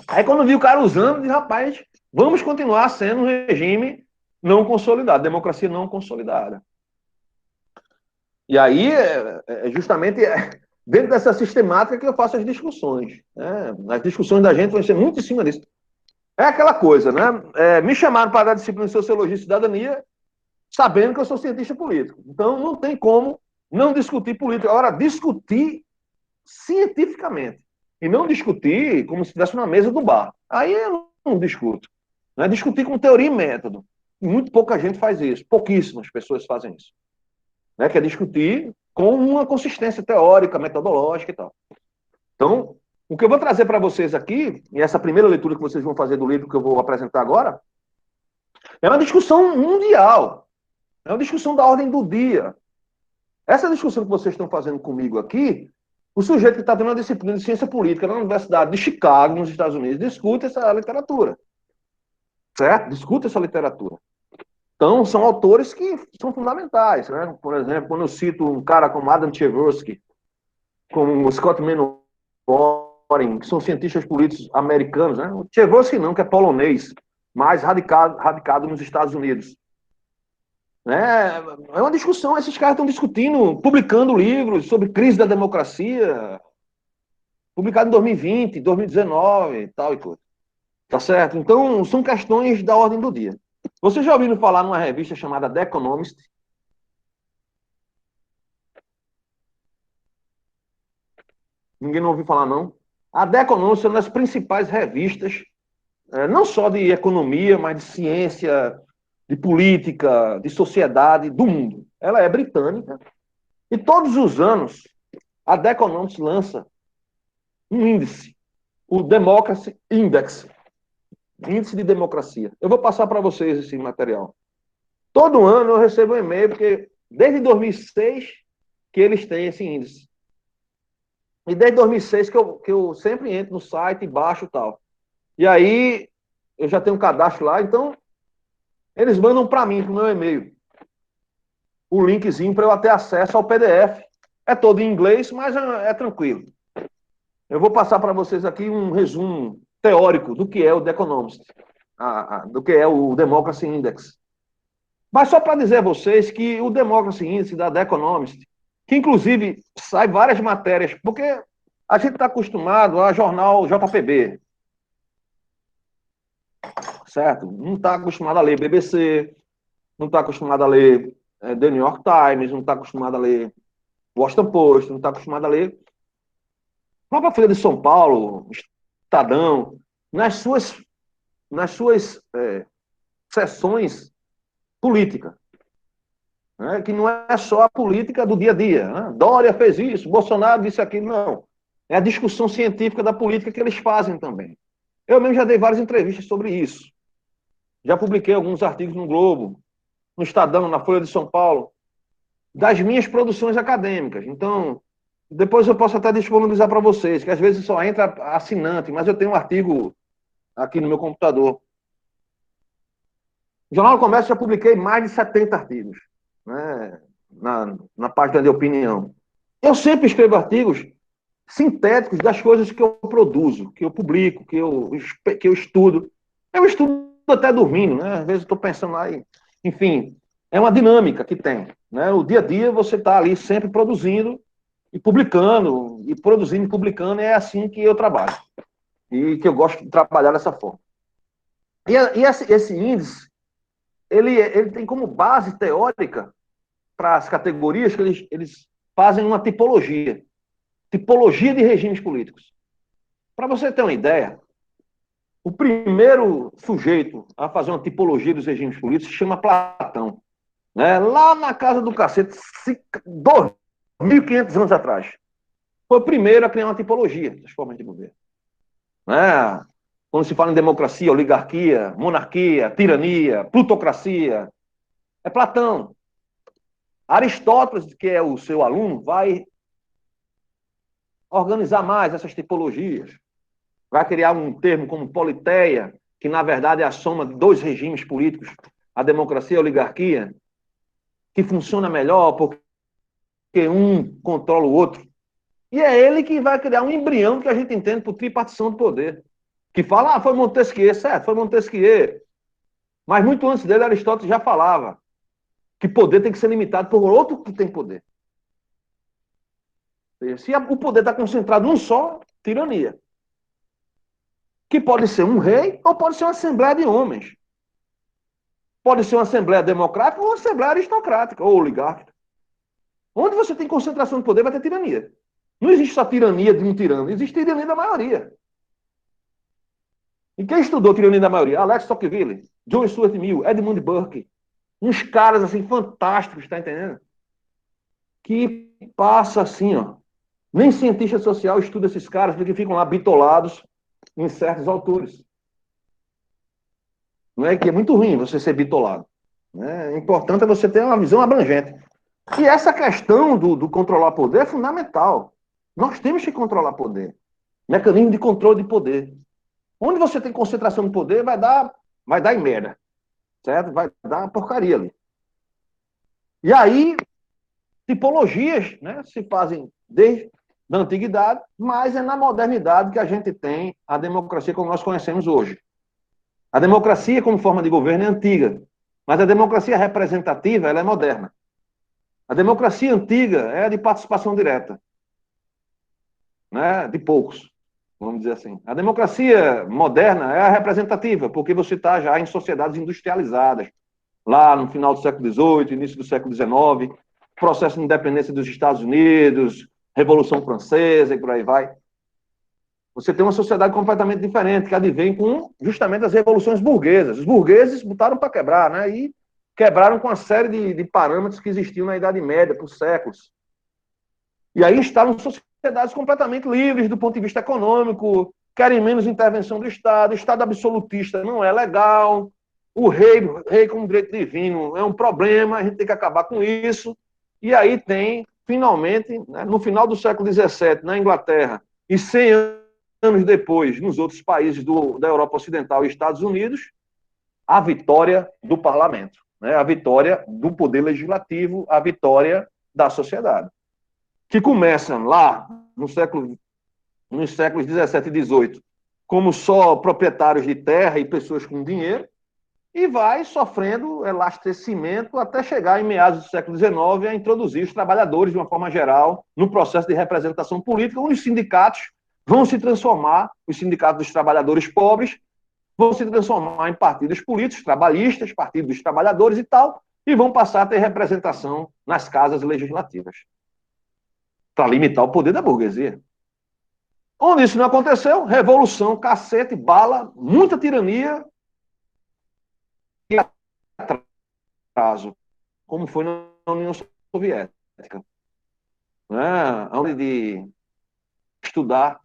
Aí quando vi o cara usando, eu disse, rapaz, vamos continuar sendo um regime não consolidado, democracia não consolidada. E aí, justamente dentro dessa sistemática que eu faço as discussões. Né? As discussões da gente vão ser muito em cima disso. É aquela coisa, né? Me chamaram para dar disciplina de Sociologia e Cidadania, sabendo que eu sou cientista político. Então, não tem como não discutir política. Agora, discutir cientificamente. E não discutir como se estivesse na mesa do bar. Aí eu não discuto. Né? Discutir com teoria e método. E muito pouca gente faz isso. Pouquíssimas pessoas fazem isso. Né? Que é discutir com uma consistência teórica, metodológica e tal. Então, o que eu vou trazer para vocês aqui, e essa primeira leitura que vocês vão fazer do livro que eu vou apresentar agora, é uma discussão mundial. É uma discussão da ordem do dia. Essa discussão que vocês estão fazendo comigo aqui, o sujeito que está tendo uma disciplina de ciência política na Universidade de Chicago, nos Estados Unidos, discute essa literatura. Certo? Discute essa literatura. Então, são autores que são fundamentais. Né? Por exemplo, quando eu cito um cara como Adam Tversky, como Scott Manwaring, que são cientistas políticos americanos, né? O Tversky não, que é polonês, mais radicado nos Estados Unidos. É uma discussão, esses caras estão discutindo, publicando livros sobre crise da democracia, publicado em 2020, 2019 e tal e coisa. Tá certo? Então, são questões da ordem do dia. Vocês já ouviram falar numa revista chamada The Economist? Ninguém não ouviu falar, não? A The Economist é uma das principais revistas, não só de economia, mas de ciência, de política, de sociedade do mundo. Ela é britânica e todos os anos a The Economist lança um índice, o Democracy Index, índice de democracia. Eu vou passar para vocês esse material. Todo ano eu recebo um e-mail, porque desde 2006 que eles têm esse índice. E desde 2006 que eu sempre entro no site e baixo e tal. E aí eu já tenho um cadastro lá, então eles mandam para mim, para o meu e-mail, o linkzinho para eu ter acesso ao PDF. É todo em inglês, mas é tranquilo. Eu vou passar para vocês aqui um resumo teórico do que é o The Economist, do que é o Democracy Index. Mas só para dizer a vocês que o Democracy Index da The Economist, que inclusive sai várias matérias, porque A gente está acostumado a jornal JPB, certo? Não está acostumado a ler BBC, não está acostumado a ler The New York Times, não está acostumado a ler Washington Post, não está acostumado a ler a própria Folha de São Paulo, Estadão, nas suas sessões políticas, né? Que não é só a política do dia a dia. Né? Dória fez isso, Bolsonaro disse aquilo, não. É a discussão científica da política que eles fazem também. Eu mesmo já dei várias entrevistas sobre isso. Já publiquei alguns artigos no Globo, no Estadão, na Folha de São Paulo, das minhas produções acadêmicas. Então, depois eu posso até disponibilizar para vocês, que às vezes só entra assinante, mas eu tenho um artigo aqui no meu computador. No Jornal do Comércio já publiquei mais de 70 artigos, né, na página de opinião. Eu sempre escrevo artigos sintéticos das coisas que eu produzo, que eu publico, que eu estudo. Eu estudo até dormindo, né? Às vezes eu estou pensando lá, enfim, é uma dinâmica que tem. Né? No dia a dia você está ali sempre produzindo e publicando, e produzindo e publicando, é assim que eu trabalho. E que eu gosto de trabalhar dessa forma. E esse índice, ele tem como base teórica para as categorias que eles fazem uma tipologia de regimes políticos. Para você ter uma ideia, o primeiro sujeito a fazer uma tipologia dos regimes políticos se chama Platão. Né? Lá na casa do cacete, 2.500 anos atrás. Foi o primeiro a criar uma tipologia das formas de governo. Né? Quando se fala em democracia, oligarquia, monarquia, tirania, plutocracia, é Platão. Aristóteles, que é o seu aluno, vai organizar mais essas tipologias. Vai criar um termo como politeia, que na verdade é a soma de dois regimes políticos, a democracia e a oligarquia, que funciona melhor porque um controla o outro. E é ele que vai criar um embrião que a gente entende por tripartição do poder. Que fala, foi Montesquieu, certo, foi Montesquieu. Mas muito antes dele, Aristóteles já falava que poder tem que ser limitado por outro que tem poder. Se o poder está concentrado num só, tirania. Que pode ser um rei ou pode ser uma assembleia de homens. Pode ser uma assembleia democrática ou uma assembleia aristocrática ou oligárquica. Onde você tem concentração de poder, vai ter tirania. Não existe só tirania de um tirano, existe tirania da maioria. E quem estudou tirania da maioria? Alex Tocqueville, John Stuart Mill, Edmund Burke. Uns caras assim fantásticos, tá entendendo? Que passa assim, ó. Nem cientista social estuda esses caras, porque ficam lá bitolados em certos autores. Não é que é muito ruim você ser bitolado. Né? O importante é você ter uma visão abrangente. E essa questão do controlar poder é fundamental. Nós temos que controlar poder. Mecanismo de controle de poder. Onde você tem concentração de poder, vai dar em merda. Certo? Vai dar uma porcaria ali. E aí, tipologias, né, se fazem desde a antiguidade, mas é na modernidade que a gente tem a democracia como nós conhecemos hoje. A democracia como forma de governo é antiga, mas a democracia representativa ela é moderna. A democracia antiga é a de participação direta, né, de poucos, vamos dizer assim. A democracia moderna é a representativa, porque você está já em sociedades industrializadas, lá no final do século XVIII, início do século XIX, processo de independência dos Estados Unidos, Revolução Francesa e por aí vai. Você tem uma sociedade completamente diferente, que advém com justamente as revoluções burguesas. Os burgueses botaram para quebrar, né? E quebraram com uma série de parâmetros que existiam na Idade Média por séculos. E aí instalam sociedades completamente livres do ponto de vista econômico, querem menos intervenção do Estado, o Estado absolutista não é legal, o rei como direito divino é um problema, a gente tem que acabar com isso. E aí tem, finalmente, né, no final do século XVII, na Inglaterra, e 100 anos depois, nos outros países da Europa Ocidental e Estados Unidos, a vitória do parlamento, né, a vitória do poder legislativo, a vitória da sociedade. Que começa lá nos séculos XVII e XVIII, como só proprietários de terra e pessoas com dinheiro, e vai sofrendo elastecimento até chegar em meados do século XIX a introduzir os trabalhadores, de uma forma geral, no processo de representação política, onde os sindicatos vão se transformar, os sindicatos dos trabalhadores pobres vão se transformar em partidos políticos, trabalhistas, partidos dos trabalhadores e tal, e vão passar a ter representação nas casas legislativas, para limitar o poder da burguesia. Onde isso não aconteceu, revolução, cacete, bala, muita tirania e atraso, como foi na União Soviética. Né? Onde de estudar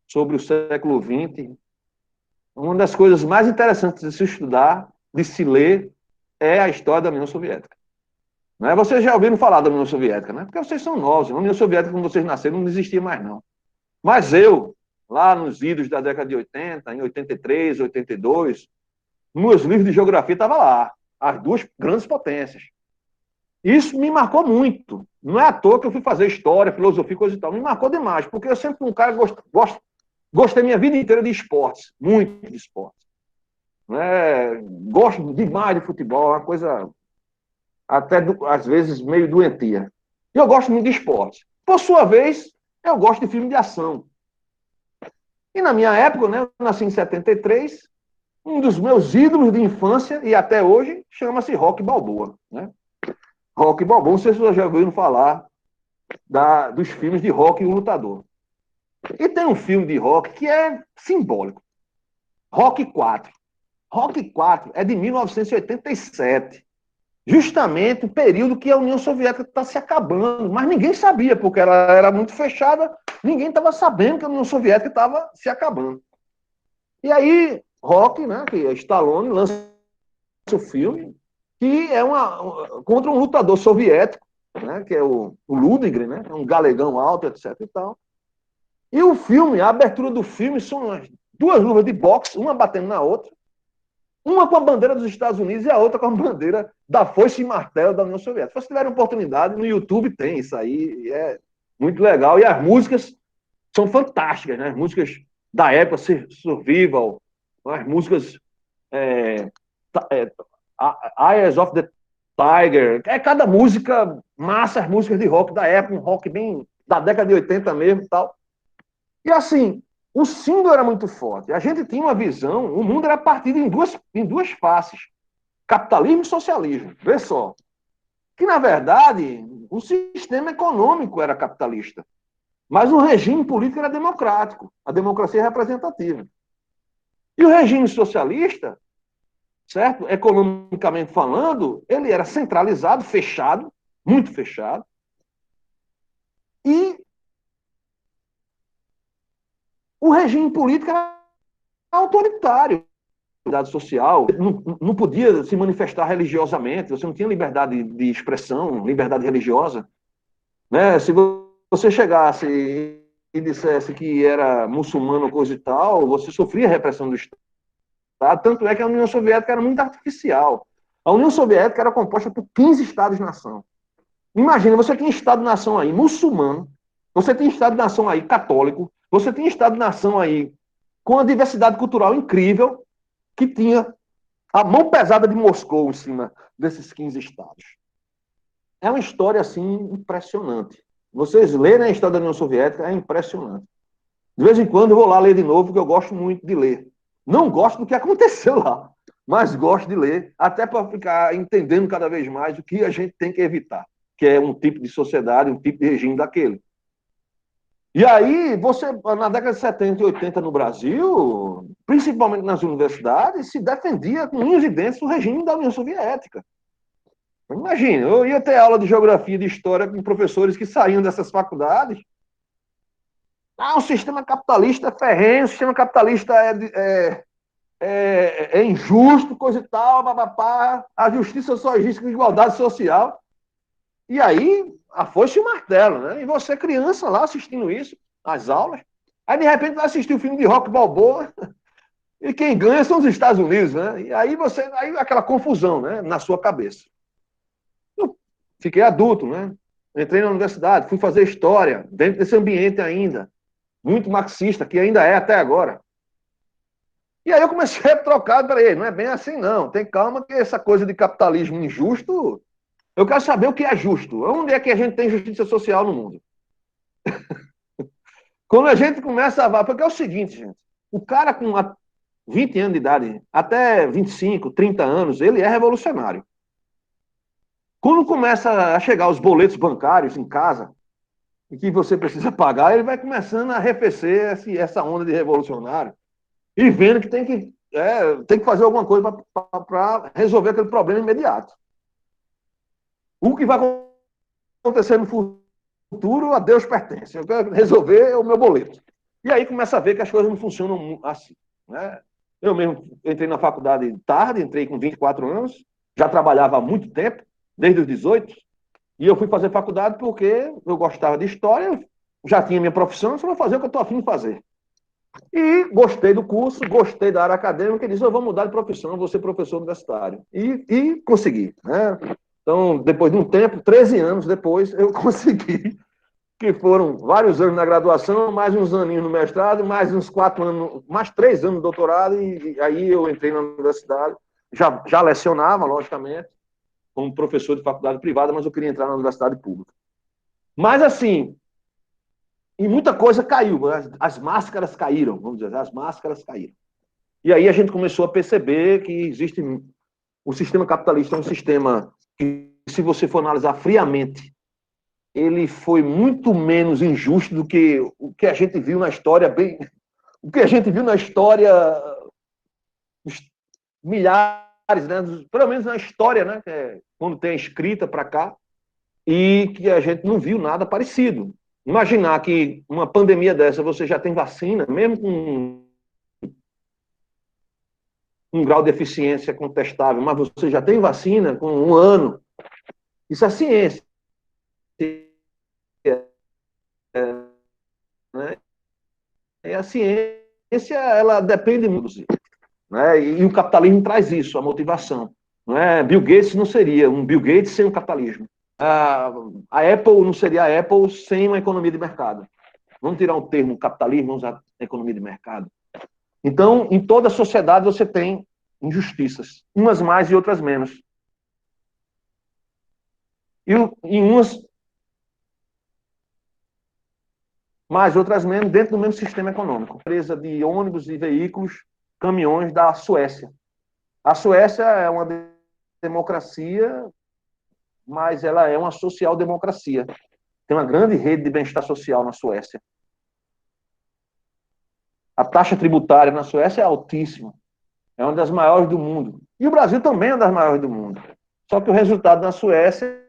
sobre o século XX, uma das coisas mais interessantes de se estudar, de se ler, é a história da União Soviética. Né? Vocês já ouviram falar da União Soviética, né? Porque vocês são novos. A União Soviética, quando vocês nasceram, não existia mais, não. Mas eu, lá nos idos da década de 80, em 83, 82, meus livros de geografia estavam lá, as duas grandes potências. Isso me marcou muito. Não é à toa que eu fui fazer história, filosofia, coisa e tal. Me marcou demais, porque eu sempre fui um cara que gostei minha vida inteira de esportes, muito de esportes. Né? Gosto demais de futebol, é uma coisa até, às vezes, meio doentia. E eu gosto muito de esportes. Por sua vez, eu gosto de filme de ação. E na minha época, né, eu nasci em 73, um dos meus ídolos de infância, e até hoje, chama-se Rocky Balboa. Né? Rocky Balboa, não sei se vocês já ouviram falar dos filmes de Rocky e o Lutador. E tem um filme de Rocky que é simbólico. Rocky 4. Rocky 4 é de 1987. Justamente o período que a União Soviética está se acabando. Mas ninguém sabia, porque ela era muito fechada, ninguém estava sabendo que a União Soviética estava se acabando. E aí, Rocky, né, que é Stallone, lança o filme, que é contra um lutador soviético, né, que é o Ludwig, né, é um galegão alto, etc. e tal. E o filme, a abertura do filme, são as duas luvas de boxe, uma batendo na outra, uma com a bandeira dos Estados Unidos e a outra com a bandeira da foice e martelo da União Soviética. Se vocês tiverem oportunidade, no YouTube tem isso aí, é muito legal. E as músicas são fantásticas, né? As músicas da época, Survival, as músicas Eyes of the Tiger, cada música massa, as músicas de rock da época, um rock bem da década de 80 mesmo e tal. E assim, o símbolo era muito forte. A gente tinha uma visão, o mundo era partido em duas faces. Capitalismo e socialismo. Vê só. Que, na verdade, o sistema econômico era capitalista. Mas o regime político era democrático. A democracia representativa. E o regime socialista, certo? Economicamente falando, ele era centralizado, fechado, muito fechado. E o regime político era autoritário. Social, não podia se manifestar religiosamente, você não tinha liberdade de expressão, liberdade religiosa. Né? Se você chegasse e dissesse que era muçulmano, coisa e tal, você sofria repressão do Estado. Tanto é que a União Soviética era muito artificial. A União Soviética era composta por 15 Estados-nação. Imagina, você tem Estado-nação aí muçulmano, você tem Estado-nação aí católico, você tem Estado-nação aí com uma diversidade cultural incrível, que tinha a mão pesada de Moscou em cima desses 15 estados. É uma história, assim, impressionante. Vocês lerem a história da União Soviética, é impressionante. De vez em quando eu vou lá ler de novo, porque eu gosto muito de ler. Não gosto do que aconteceu lá, mas gosto de ler, até para ficar entendendo cada vez mais o que a gente tem que evitar, que é um tipo de sociedade, um tipo de regime daquele. E aí, você, na década de 70 e 80 no Brasil, principalmente nas universidades, se defendia com unhas e dentes o regime da União Soviética. Imagina, eu ia ter aula de geografia e de história com professores que saíam dessas faculdades. O sistema capitalista é ferrenho, o sistema capitalista é injusto, coisa e tal, papapá, a justiça só existe com igualdade social. E aí, a foice e o martelo, né? E você, criança, lá assistindo isso, as aulas, aí de repente vai assistir o filme de Rocky Balboa, e quem ganha são os Estados Unidos, né? E aí aí aquela confusão, né? Na sua cabeça. Eu fiquei adulto, né? Entrei na universidade, fui fazer história, dentro desse ambiente ainda, muito marxista, que ainda é até agora. E aí eu comecei a trocar, peraí, não é bem assim não, tem calma que essa coisa de capitalismo injusto, eu quero saber o que é justo, onde é que a gente tem justiça social no mundo? Quando a gente começa a... Porque é o seguinte, gente, o cara com 20 anos de idade, até 25, 30 anos, ele é revolucionário. Quando começa a chegar os boletos bancários em casa, e que você precisa pagar, ele vai começando a arrefecer essa onda de revolucionário e vendo que tem que fazer alguma coisa para resolver aquele problema imediato. O que vai acontecer no futuro, a Deus pertence. Eu quero resolver o meu boleto. E aí começa a ver que as coisas não funcionam assim. Né? Eu mesmo entrei na faculdade tarde, entrei com 24 anos, já trabalhava há muito tempo, desde os 18, e eu fui fazer faculdade porque eu gostava de história, já tinha minha profissão, só vou fazer o que eu estou afim de fazer. E gostei do curso, gostei da área acadêmica, e disse, eu vou mudar de profissão, vou ser professor universitário. E consegui. Né? Então, depois de um tempo, 13 anos depois, eu consegui, que foram vários anos na graduação, mais uns aninhos no mestrado, mais uns 4 anos, mais 3 anos no doutorado, e aí eu entrei na universidade, já lecionava, logicamente, como professor de faculdade privada, mas eu queria entrar na universidade pública. Mas, assim, e muita coisa caiu, as máscaras caíram, vamos dizer, as máscaras caíram. E aí a gente começou a perceber que existe... O sistema capitalista é um sistema que, se você for analisar friamente, ele foi muito menos injusto do que o que a gente viu na história, o que a gente viu na história, milhares, né? Pelo menos na história, né? Que é quando tem a escrita para cá, e que a gente não viu nada parecido. Imaginar que uma pandemia dessa você já tem vacina, mesmo com um grau de eficiência contestável, mas você já tem vacina com 1 ano. Isso é ciência. Né? E a ciência, ela depende muito. Né? E o capitalismo traz isso, a motivação. Não é? Bill Gates não seria um Bill Gates sem o capitalismo. A Apple não seria a Apple sem uma economia de mercado. Vamos tirar um termo capitalismo, vamos usar economia de mercado. Então, em toda a sociedade você tem injustiças, umas mais e outras menos. E em umas mais, outras menos, dentro do mesmo sistema econômico. Empresa de ônibus e veículos, caminhões da Suécia. A Suécia é uma democracia, mas ela é uma social-democracia. Tem uma grande rede de bem-estar social na Suécia. A taxa tributária na Suécia é altíssima. É uma das maiores do mundo. E o Brasil também é uma das maiores do mundo. Só que o resultado na Suécia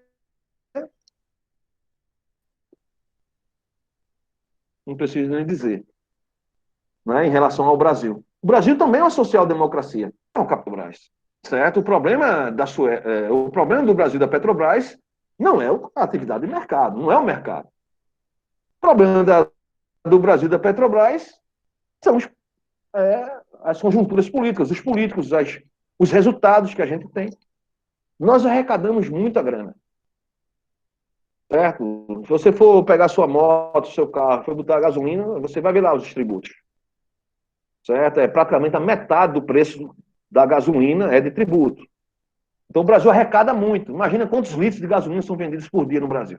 não preciso nem dizer, né, em relação ao Brasil. O Brasil também é uma social-democracia. Não, Petrobras, certo? O problema do Brasil da Petrobras não é a atividade de mercado, não é o mercado. O problema do Brasil da Petrobras são as conjunturas políticas, os políticos, os resultados que a gente tem. Nós arrecadamos muita grana. Certo? Se você for pegar sua moto, seu carro, for botar gasolina, você vai ver lá os tributos. Certo? É praticamente a metade do preço da gasolina é de tributo. Então o Brasil arrecada muito. Imagina quantos litros de gasolina são vendidos por dia no Brasil.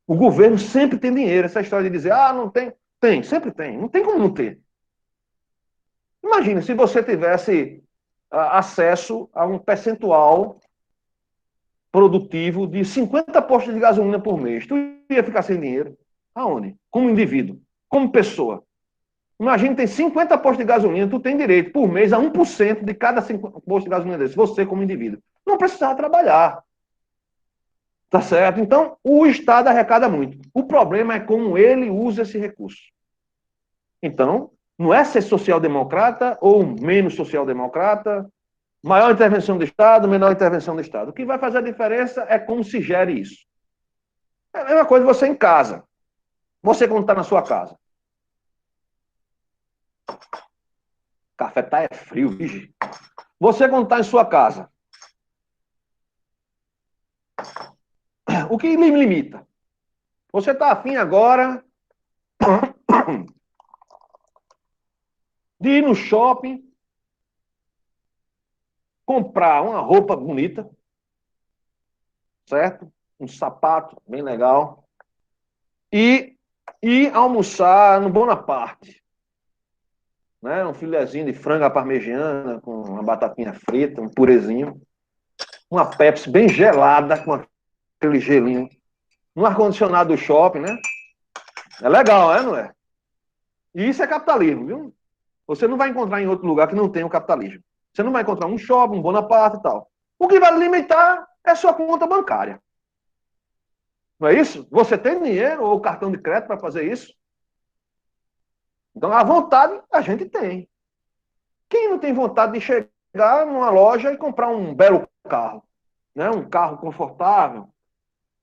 O governo sempre tem dinheiro. Essa história de dizer, não tem. Tem, sempre tem. Não tem como não ter. Imagina se você tivesse acesso a um percentual produtivo de 50 postos de gasolina por mês. Tu ia ficar sem dinheiro? Aonde? Como indivíduo, como pessoa. Imagina, tem 50 postos de gasolina, tu tem direito por mês a 1% de cada 50 postos de gasolina desse, você como indivíduo. Não precisava trabalhar. Tá certo? Então, o Estado arrecada muito. O problema é como ele usa esse recurso. Então, não é ser social-democrata ou menos social-democrata, maior intervenção do Estado, menor intervenção do Estado. O que vai fazer a diferença é como se gere isso. É a mesma coisa você em casa. Você quando está na sua casa. O café tá frio, vigi. Você quando está em sua casa. O que lhe limita? Você está afim agora de ir no shopping, comprar uma roupa bonita, certo? Um sapato bem legal, e ir almoçar no Bonaparte, né? Um filezinho de frango à parmegiana, com uma batatinha frita, um purezinho, uma Pepsi bem gelada, com aquele gelinho, no ar-condicionado do shopping, né? É legal, não é? E isso é capitalismo, viu? Você não vai encontrar em outro lugar que não tenha o capitalismo. Você não vai encontrar um shopping, um Bonaparte e tal. O que vai limitar é sua conta bancária. Não é isso? Você tem dinheiro ou cartão de crédito para fazer isso? Então, a vontade a gente tem. Quem não tem vontade de chegar numa loja e comprar um belo carro? Né? Um carro confortável.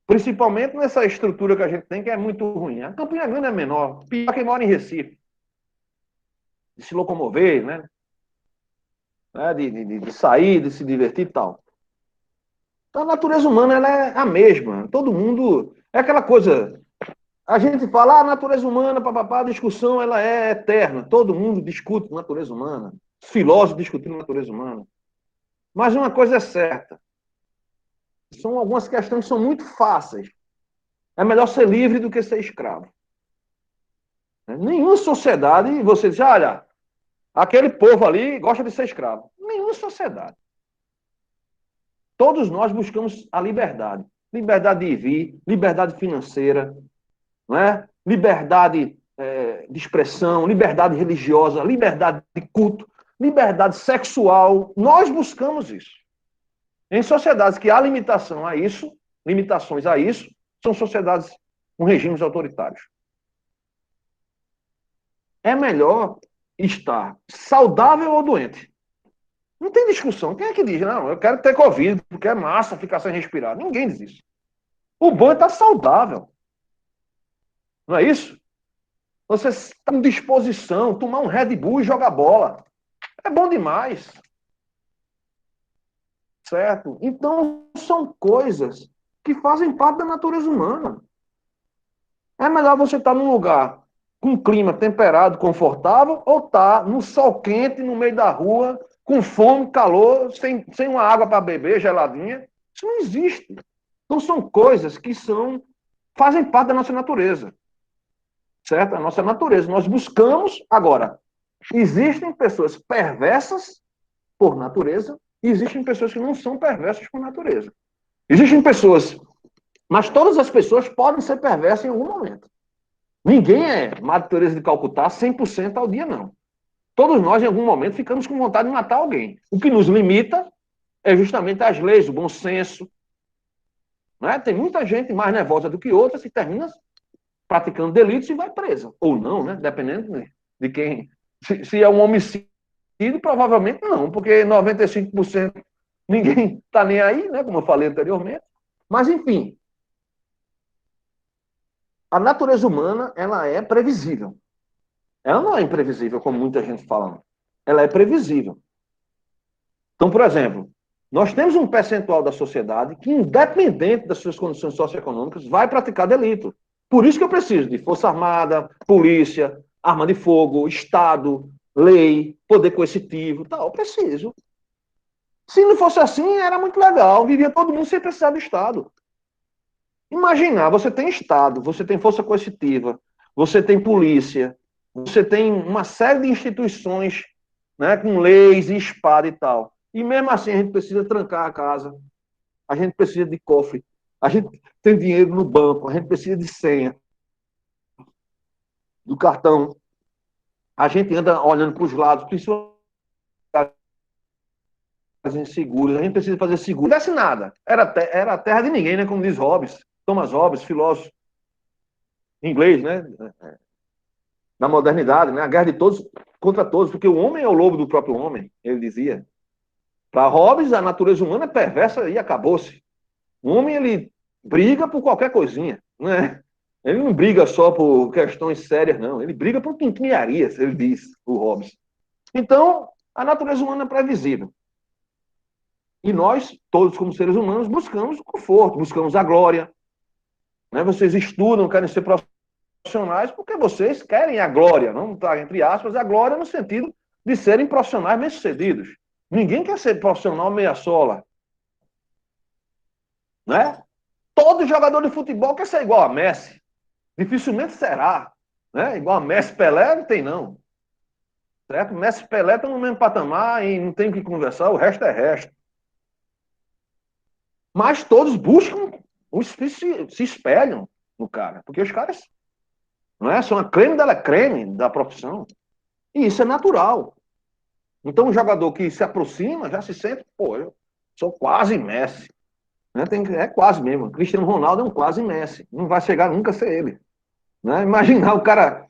Principalmente nessa estrutura que a gente tem, que é muito ruim. A Campina Grande é menor. Pior quem mora em Recife. De se locomover, né? De sair, de se divertir e tal. Então, a natureza humana ela é a mesma. Todo mundo... É aquela coisa... A gente fala, a natureza humana, papapá, a discussão ela é eterna. Todo mundo discute natureza humana. Os filósofos discutindo natureza humana. Mas uma coisa é certa. São algumas questões que são muito fáceis. É melhor ser livre do que ser escravo. Nenhuma sociedade, você diz, olha, aquele povo ali gosta de ser escravo. Nenhuma sociedade. Todos nós buscamos a liberdade. Liberdade de vir, liberdade financeira, não é? Liberdade de expressão, liberdade religiosa, liberdade de culto, liberdade sexual. Nós buscamos isso. Em sociedades que há limitações a isso, são sociedades com regimes autoritários. É melhor estar saudável ou doente. Não tem discussão. Quem é que diz? Não, eu quero ter Covid, porque é massa ficar sem respirar. Ninguém diz isso. O bom é estar saudável. Não é isso? Você está com disposição, tomar um Red Bull e jogar bola. É bom demais. Certo? Então, são coisas que fazem parte da natureza humana. É melhor você estar num lugar com um clima temperado, confortável, ou estar no sol quente, no meio da rua, com fome, calor, sem uma água para beber, geladinha. Isso não existe. Então, são coisas que fazem parte da nossa natureza. Certo? A nossa natureza. Nós buscamos. Agora, existem pessoas perversas por natureza e existem pessoas que não são perversas por natureza. Existem pessoas, mas todas as pessoas podem ser perversas em algum momento. Ninguém é Madre Teresa de Calcutá 100% ao dia, não. Todos nós, em algum momento, ficamos com vontade de matar alguém. O que nos limita é justamente as leis, o bom senso. Não é? Tem muita gente mais nervosa do que outras que termina praticando delitos e vai presa. Ou não, né? Dependendo de quem... Se é um homicídio, provavelmente não, porque 95% ninguém está nem aí, né? Como eu falei anteriormente. Mas, enfim, a natureza humana, ela é previsível. Ela não é imprevisível, como muita gente fala. Ela é previsível. Então, por exemplo, nós temos um percentual da sociedade que, independente das suas condições socioeconômicas, vai praticar delito. Por isso que eu preciso de Força Armada, polícia, arma de fogo, Estado, lei, poder coercitivo, tal. Eu preciso. Se não fosse assim, era muito legal. Vivia todo mundo sem precisar do Estado. Imaginar, você tem Estado, você tem força coercitiva, você tem polícia, você tem uma série de instituições, né, com leis e espada e tal. E mesmo assim a gente precisa trancar a casa, a gente precisa de cofre, a gente tem dinheiro no banco, a gente precisa de senha, do cartão. A gente anda olhando para os lados, principalmente inseguros, a gente precisa fazer seguro. Não tivesse nada. Era a terra de ninguém, né? Como diz Hobbes, Thomas Hobbes, filósofo inglês, né? Da modernidade, né? A guerra de todos contra todos, porque o homem é o lobo do próprio homem, ele dizia. Para Hobbes, a natureza humana é perversa e acabou-se. O homem, ele briga por qualquer coisinha, né? Ele não briga só por questões sérias, não. Ele briga por quinquilharias, ele diz, o Hobbes. Então, a natureza humana é previsível. E nós, todos como seres humanos, buscamos o conforto, buscamos a glória. Né? Vocês estudam, querem ser profissionais, porque vocês querem a glória, não está entre aspas, a glória no sentido de serem profissionais bem-sucedidos. Ninguém quer ser profissional meia-sola. Né? Todo jogador de futebol quer ser igual a Messi. Dificilmente será. Né? Igual a Messi, Pelé, não tem não. Certo? Messi e Pelé estão no mesmo patamar e não tem o que conversar, o resto é resto. Mas todos buscam, se espelham no cara, porque os caras não é, são a creme dela creme da profissão. E isso é natural. Então, um jogador que se aproxima já se sente, pô, eu sou quase Messi. Né? É quase mesmo. Cristiano Ronaldo é um quase Messi. Não vai chegar nunca a ser ele. Né? Imaginar o cara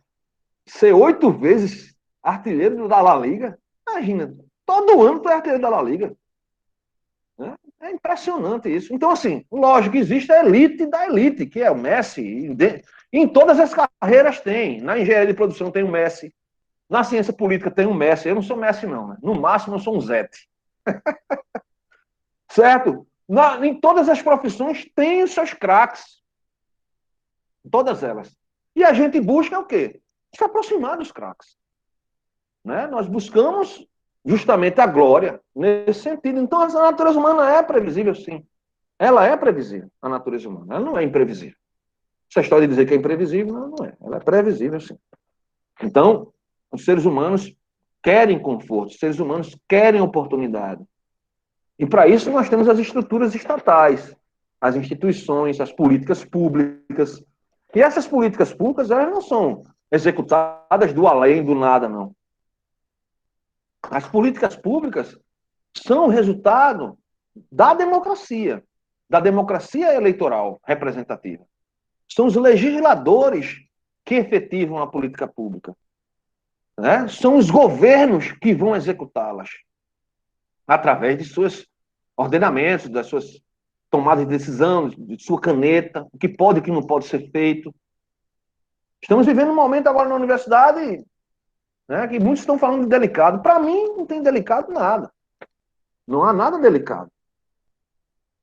ser 8 vezes artilheiro da La Liga. Imagina, todo ano tu é artilheiro da La Liga. Né? É impressionante isso. Então, assim, lógico, existe a elite da elite, que é o Messi. Em todas as carreiras tem. Na engenharia de produção tem o Messi. Na ciência política tem um Messi. Eu não sou Messi, não. Né? No máximo, eu sou um Zete. Certo? Em todas as profissões tem os seus craques. Todas elas. E a gente busca o quê? Se aproximar dos craques. Né? Nós buscamos justamente a glória nesse sentido. Então, a natureza humana é previsível, sim. Ela é previsível, a natureza humana. Ela não é imprevisível. Essa história de dizer que é imprevisível, não é. Ela é previsível, sim. Então, os seres humanos querem conforto, os seres humanos querem oportunidade. E para isso nós temos as estruturas estatais, as instituições, as políticas públicas. E essas políticas públicas, elas não são executadas do além, do nada, não. As políticas públicas são o resultado da democracia eleitoral representativa. São os legisladores que efetivam a política pública. Né? São os governos que vão executá-las através de seus ordenamentos, das suas tomadas de decisão, de sua caneta, o que pode e o que não pode ser feito. Estamos vivendo um momento agora na universidade, né, que muitos estão falando de delicado. Para mim, não tem delicado nada. Não há nada delicado.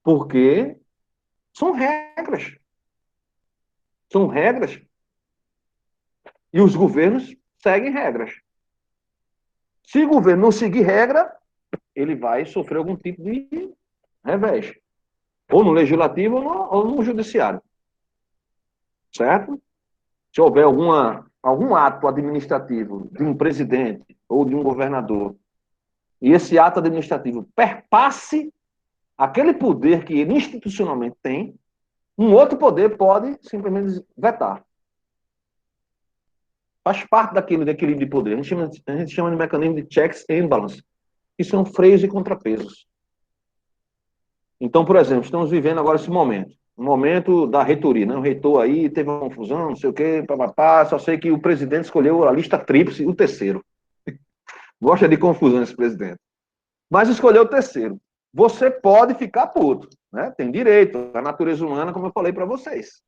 Porque são regras. São regras. E os governos seguem regras. Se o governo não seguir regra, ele vai sofrer algum tipo de revés. Ou no legislativo ou no judiciário. Certo? Se houver algum ato administrativo de um presidente ou de um governador, e esse ato administrativo perpasse aquele poder que ele institucionalmente tem, um outro poder pode simplesmente vetar. Faz parte daquilo de equilíbrio de poder. A gente chama de mecanismo de checks and balances, que são freios e contrapesos. Então, por exemplo, estamos vivendo agora esse momento. O momento da reitoria, né? O reitor aí teve uma confusão, não sei o quê, papapá, só sei que o presidente escolheu a lista tríplice, o terceiro. Gosta de confusão esse presidente. Mas escolheu o terceiro. Você pode ficar puto, né? Tem direito, a natureza humana, como eu falei para vocês.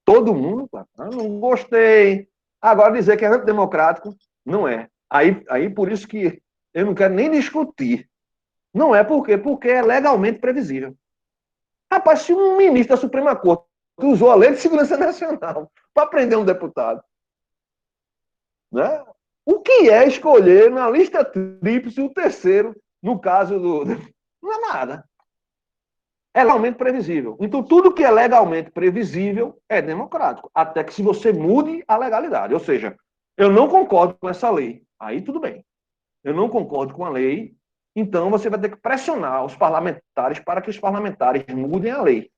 Todo mundo, não gostei. Agora dizer que é antidemocrático, não é. Aí por isso que eu não quero nem discutir. Não é por quê? Porque é legalmente previsível. Rapaz, se um ministro da Suprema Corte usou a Lei de Segurança Nacional para prender um deputado, né? O que é escolher na lista tríplice o terceiro, no caso do... Não é nada. É legalmente previsível. Então, tudo que é legalmente previsível é democrático, até que se você mude a legalidade. Ou seja, eu não concordo com essa lei. Aí tudo bem. Eu não concordo com a lei, então você vai ter que pressionar os parlamentares para que os parlamentares mudem a lei.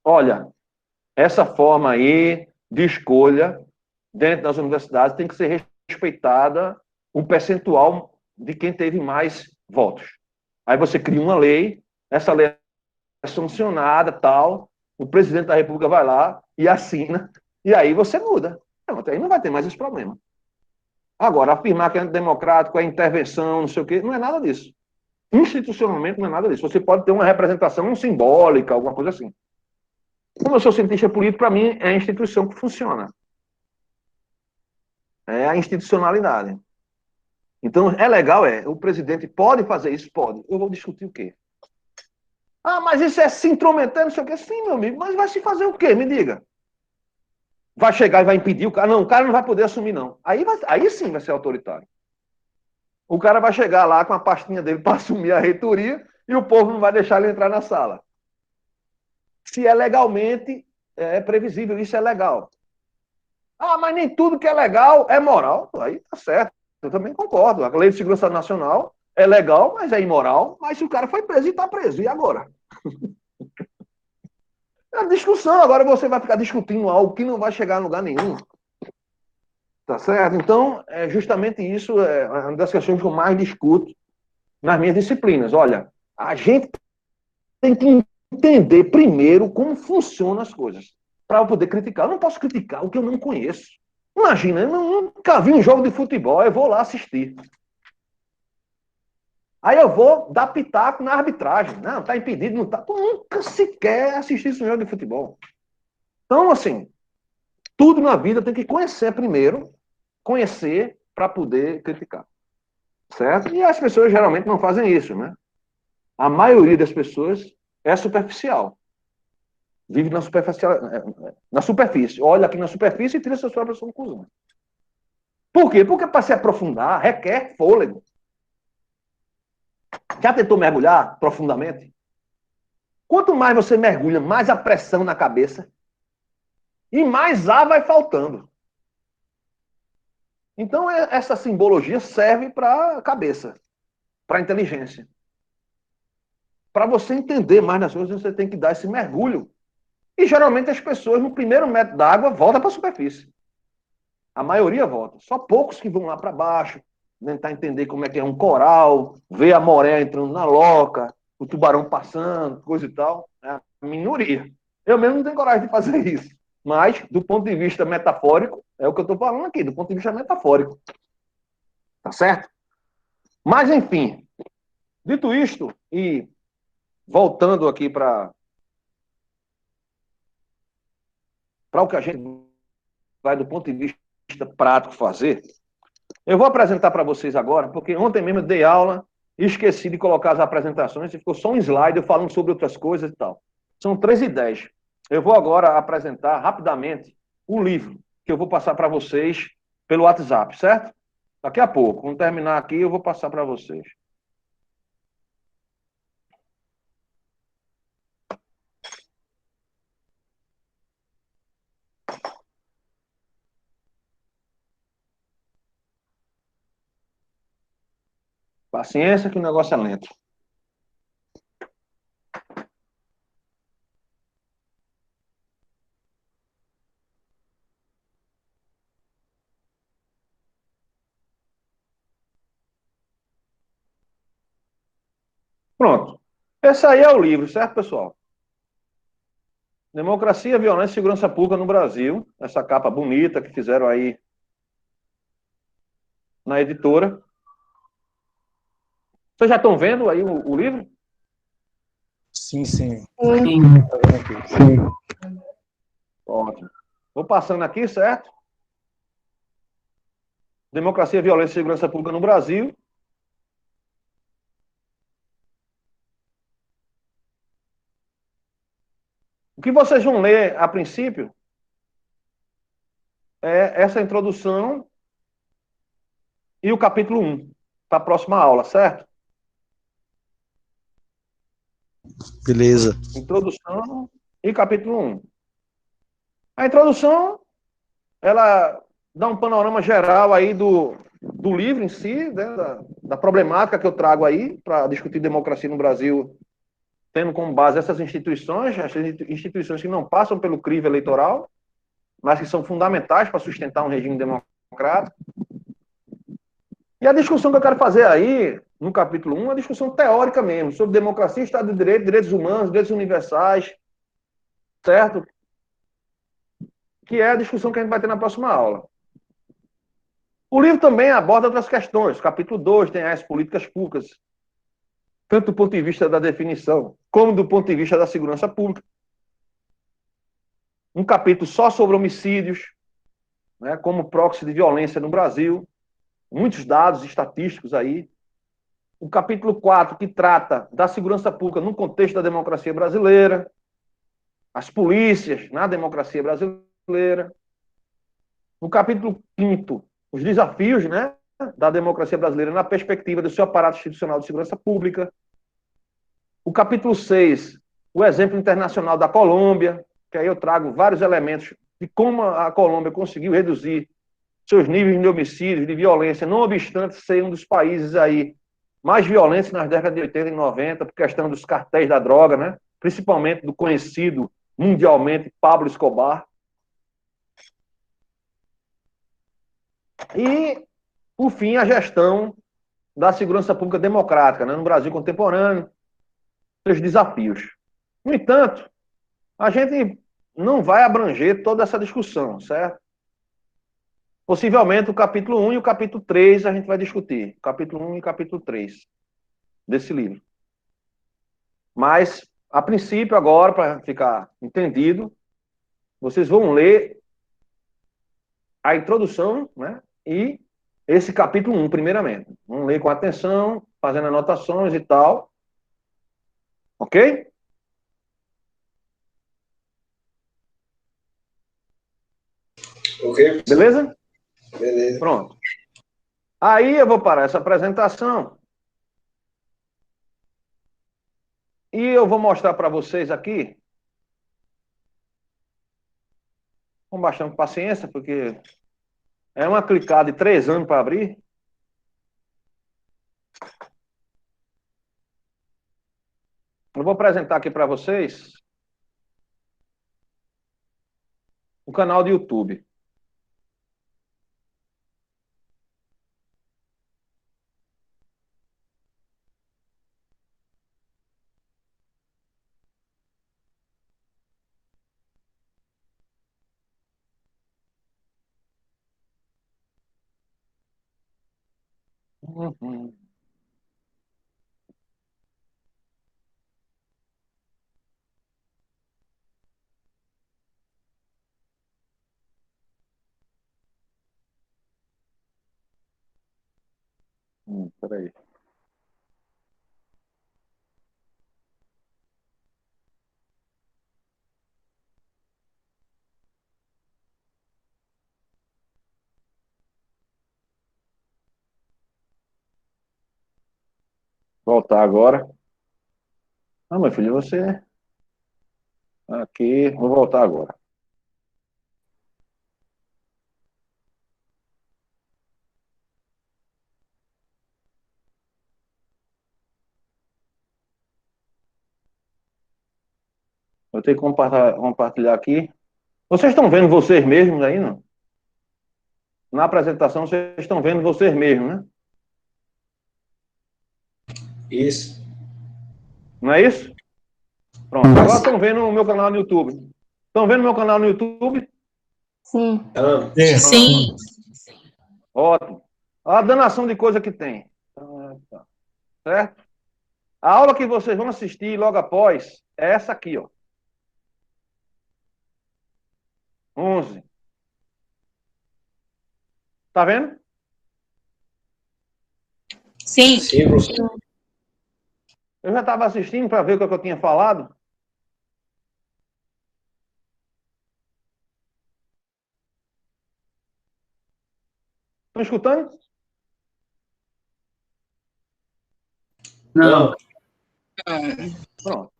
Olha, essa forma aí de escolha dentro das universidades tem que ser respeitada o percentual de quem teve mais votos. Aí você cria uma lei, essa lei é sancionada, tal, o presidente da República vai lá e assina, e aí você muda. Aí não vai ter mais esse problema. Agora, afirmar que é antidemocrático, é intervenção, não sei o quê, não é nada disso. Institucionalmente não é nada disso. Você pode ter uma representação simbólica, alguma coisa assim. Como eu sou cientista político, para mim é a instituição que funciona. É a institucionalidade. Então, é legal, o presidente pode fazer isso? Pode. Eu vou discutir o quê? Ah, mas isso é se intrometer, não sei o quê. Sim, meu amigo, mas vai se fazer o quê? Me diga. Vai chegar e vai impedir o cara? Não, o cara não vai poder assumir, não. Aí sim vai ser autoritário. O cara vai chegar lá com a pastinha dele para assumir a reitoria e o povo não vai deixar ele entrar na sala. Se é legalmente, é previsível, isso é legal. Ah, mas nem tudo que é legal é moral. Aí tá certo, eu também concordo. A Lei de Segurança Nacional é legal, mas é imoral. Mas se o cara foi preso e está preso, e agora? É discussão, agora você vai ficar discutindo algo que não vai chegar a lugar nenhum. Tá certo? Então, é justamente isso é uma das questões que eu mais discuto nas minhas disciplinas. Olha, a gente tem que entender primeiro como funcionam as coisas, para eu poder criticar. Eu não posso criticar o que eu não conheço. Imagina, eu nunca vi um jogo de futebol, eu vou lá assistir. Aí eu vou dar pitaco na arbitragem. Não, tá impedido, não tá. Tu nunca sequer assistisse um jogo de futebol. Então, assim, tudo na vida tem que conhecer primeiro, conhecer para poder criticar. Certo? E as pessoas geralmente não fazem isso, né? A maioria das pessoas é superficial. Vive na superfície. Olha aqui na superfície e tira suas próprias conclusões. Por quê? Porque para se aprofundar requer fôlego. Já tentou mergulhar profundamente? Quanto mais você mergulha, mais a pressão na cabeça e mais ar vai faltando. Então, essa simbologia serve para a cabeça, para a inteligência. Para você entender mais nas coisas, você tem que dar esse mergulho. E geralmente as pessoas, no primeiro metro d'água, voltam para a superfície. A maioria volta. Só poucos que vão lá para baixo, tentar entender como é que é um coral, ver a moré entrando na loca, o tubarão passando, coisa e tal. É a minoria. Eu mesmo não tenho coragem de fazer isso. Mas, do ponto de vista metafórico, é o que eu estou falando aqui, do ponto de vista metafórico. Tá certo? Mas, enfim, dito isto, e voltando aqui para o que a gente vai, do ponto de vista prático, fazer, eu vou apresentar para vocês agora, porque ontem mesmo eu dei aula e esqueci de colocar as apresentações, e ficou só um slide eu falando sobre outras coisas e tal. São 3 ideias. Eu vou agora apresentar rapidamente o livro que eu vou passar para vocês pelo WhatsApp, certo? Daqui a pouco, quando terminar aqui, eu vou passar para vocês. Paciência que o negócio é lento. Pronto. Esse aí é o livro, certo, pessoal? Democracia, Violência e Segurança Pública no Brasil. Essa capa bonita que fizeram aí na editora. Vocês já estão vendo aí o livro? Sim, sim. Sim. Ótimo. Vou passando aqui, certo? Democracia, Violência e Segurança Pública no Brasil. O que vocês vão ler, a princípio, é essa introdução e o capítulo 1, para a próxima aula, certo? Beleza. Introdução e capítulo 1. A introdução, ela dá um panorama geral aí do livro em si, né, da problemática que eu trago aí para discutir democracia no Brasil, tendo como base essas instituições que não passam pelo crivo eleitoral, mas que são fundamentais para sustentar um regime democrático. E a discussão que eu quero fazer aí, no capítulo 1, é uma discussão teórica mesmo, sobre democracia, Estado de Direito, direitos humanos, direitos universais, certo? Que é a discussão que a gente vai ter na próxima aula. O livro também aborda outras questões. Capítulo 2 tem as políticas públicas, tanto do ponto de vista da definição, como do ponto de vista da segurança pública. Um capítulo só sobre homicídios, né, como proxy de violência no Brasil. Muitos dados estatísticos aí. O capítulo 4, que trata da segurança pública no contexto da democracia brasileira. As polícias na democracia brasileira. No capítulo 5, os desafios, né, da democracia brasileira na perspectiva do seu aparato institucional de segurança pública. O capítulo 6, o exemplo internacional da Colômbia, que aí eu trago vários elementos de como a Colômbia conseguiu reduzir seus níveis de homicídios, de violência, não obstante ser um dos países aí mais violentos nas décadas de 80 e 90, por questão dos cartéis da droga, né? Principalmente do conhecido mundialmente Pablo Escobar. E, por fim, a gestão da segurança pública democrática, né, no Brasil contemporâneo, seus desafios. No entanto, a gente não vai abranger toda essa discussão, certo? Possivelmente o capítulo 1 e o capítulo 3 a gente vai discutir. Capítulo 1 e capítulo 3 desse livro. Mas, a princípio, agora, para ficar entendido, vocês vão ler a introdução, né? E esse capítulo 1, primeiramente. Vamos ler com atenção, fazendo anotações e tal. Ok? Ok? Beleza? Beleza. Pronto. Aí eu vou parar essa apresentação e eu vou mostrar para vocês aqui, com bastante paciência, porque é uma clicada de 3 anos para abrir. Eu vou apresentar aqui para vocês o canal do YouTube. Uhum. Peraí. Voltar agora. Ah, meu filho, você... Aqui, vou voltar agora. Eu tenho que compartilhar aqui. Vocês estão vendo vocês mesmos aí, não? Na apresentação, vocês estão vendo vocês mesmos, né? Isso. Não é isso? Pronto. Agora estão vendo o meu canal no YouTube. Estão vendo o meu canal no YouTube? Sim. Sim. Ótimo. Olha a danação de coisa que tem. Tá. Certo? A aula que vocês vão assistir logo após é essa aqui, ó. 11. Tá vendo? Sim. Sim, professor. Eu já estava assistindo para ver o que eu tinha falado. Estão escutando? Não. Pronto.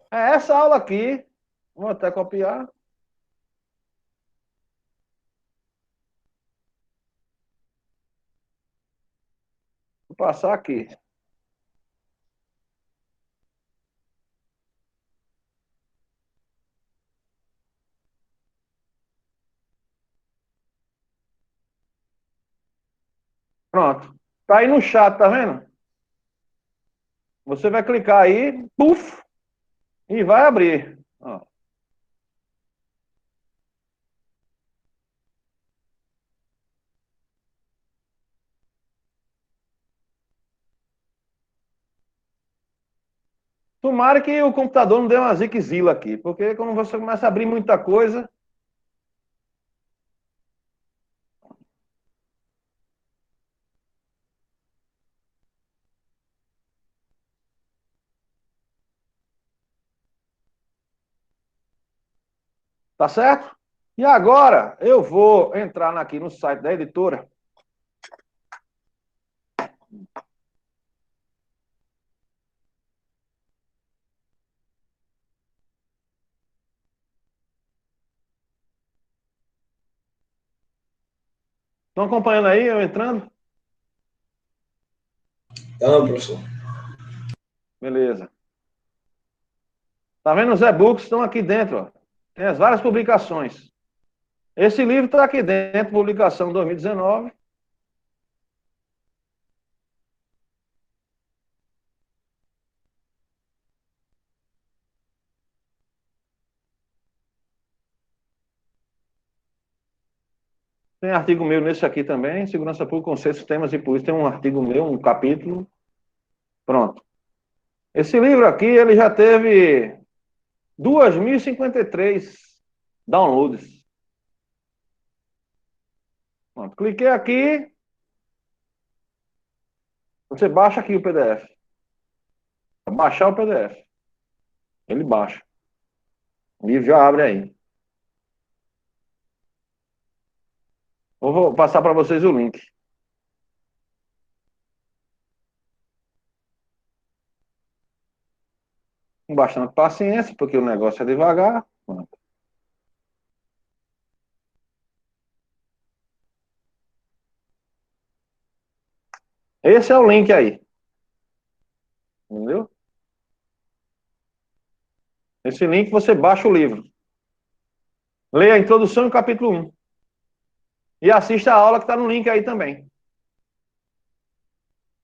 É essa aula aqui. Vou até copiar. Vou passar aqui. Pronto. Tá aí no chat, tá vendo? Você vai clicar aí, puf, e vai abrir. Ó. Tomara que o computador não dê uma ziquezila aqui, porque quando você começa a abrir muita coisa. Tá certo? E agora eu vou entrar aqui no site da editora Estão acompanhando aí, eu entrando? Não, professor. Beleza. Tá vendo? Os e-books estão aqui dentro, ó. Tem as várias publicações. Esse livro está aqui dentro, publicação 2019. Tem artigo meu nesse aqui também, Segurança Pública, Conceitos, Temas e Polícia. Tem um artigo meu, um capítulo. Pronto. Esse livro aqui, ele já teve 2.053 downloads. Pronto. Cliquei aqui, você baixa aqui o PDF. Baixar o PDF. Ele baixa. O livro já abre aí. Eu vou passar para vocês o link. Com bastante paciência, porque o negócio é devagar. Pronto. Esse é o link aí. Entendeu? Esse link você baixa o livro. Leia a introdução e o capítulo 1. E assista a aula que está no link aí também.